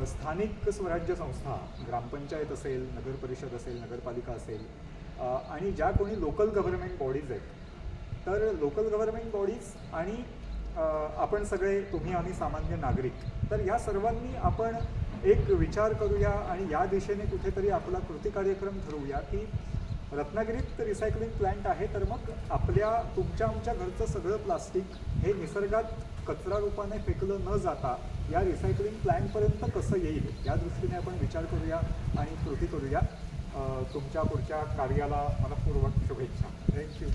स्थानिक स्वराज्य संस्था, ग्रामपंचायत असेल, नगर परिषद असेल, नगरपालिका असेल, आणि ज्या कोणी लोकल गव्हर्नमेंट बॉडीज आहेत, तर लोकल गव्हर्नमेंट बॉडीज आणि आपण सगळे, तुम्ही आम्ही सामान्य नागरिक, तर या सर्वांनी आपण एक विचार करूया आणि या दिशेने कुठेतरी आपला कृती कार्यक्रम ठरवूया की रत्नागिरीत रिसायकलिंग प्लांट आहे, तर मग तुमच्या आमच्या घरचं सगळं प्लास्टिक हे निसर्गात कचरा रूपाने फेकलं न जाता या रिसायकलिंग प्लांटपर्यंत कसं येईल या दृष्टीने आपण विचार करूया आणि कृती करूया. तुमच्या पुढच्या कार्याला मनःपूर्वक शुभेच्छा. थँक्यू.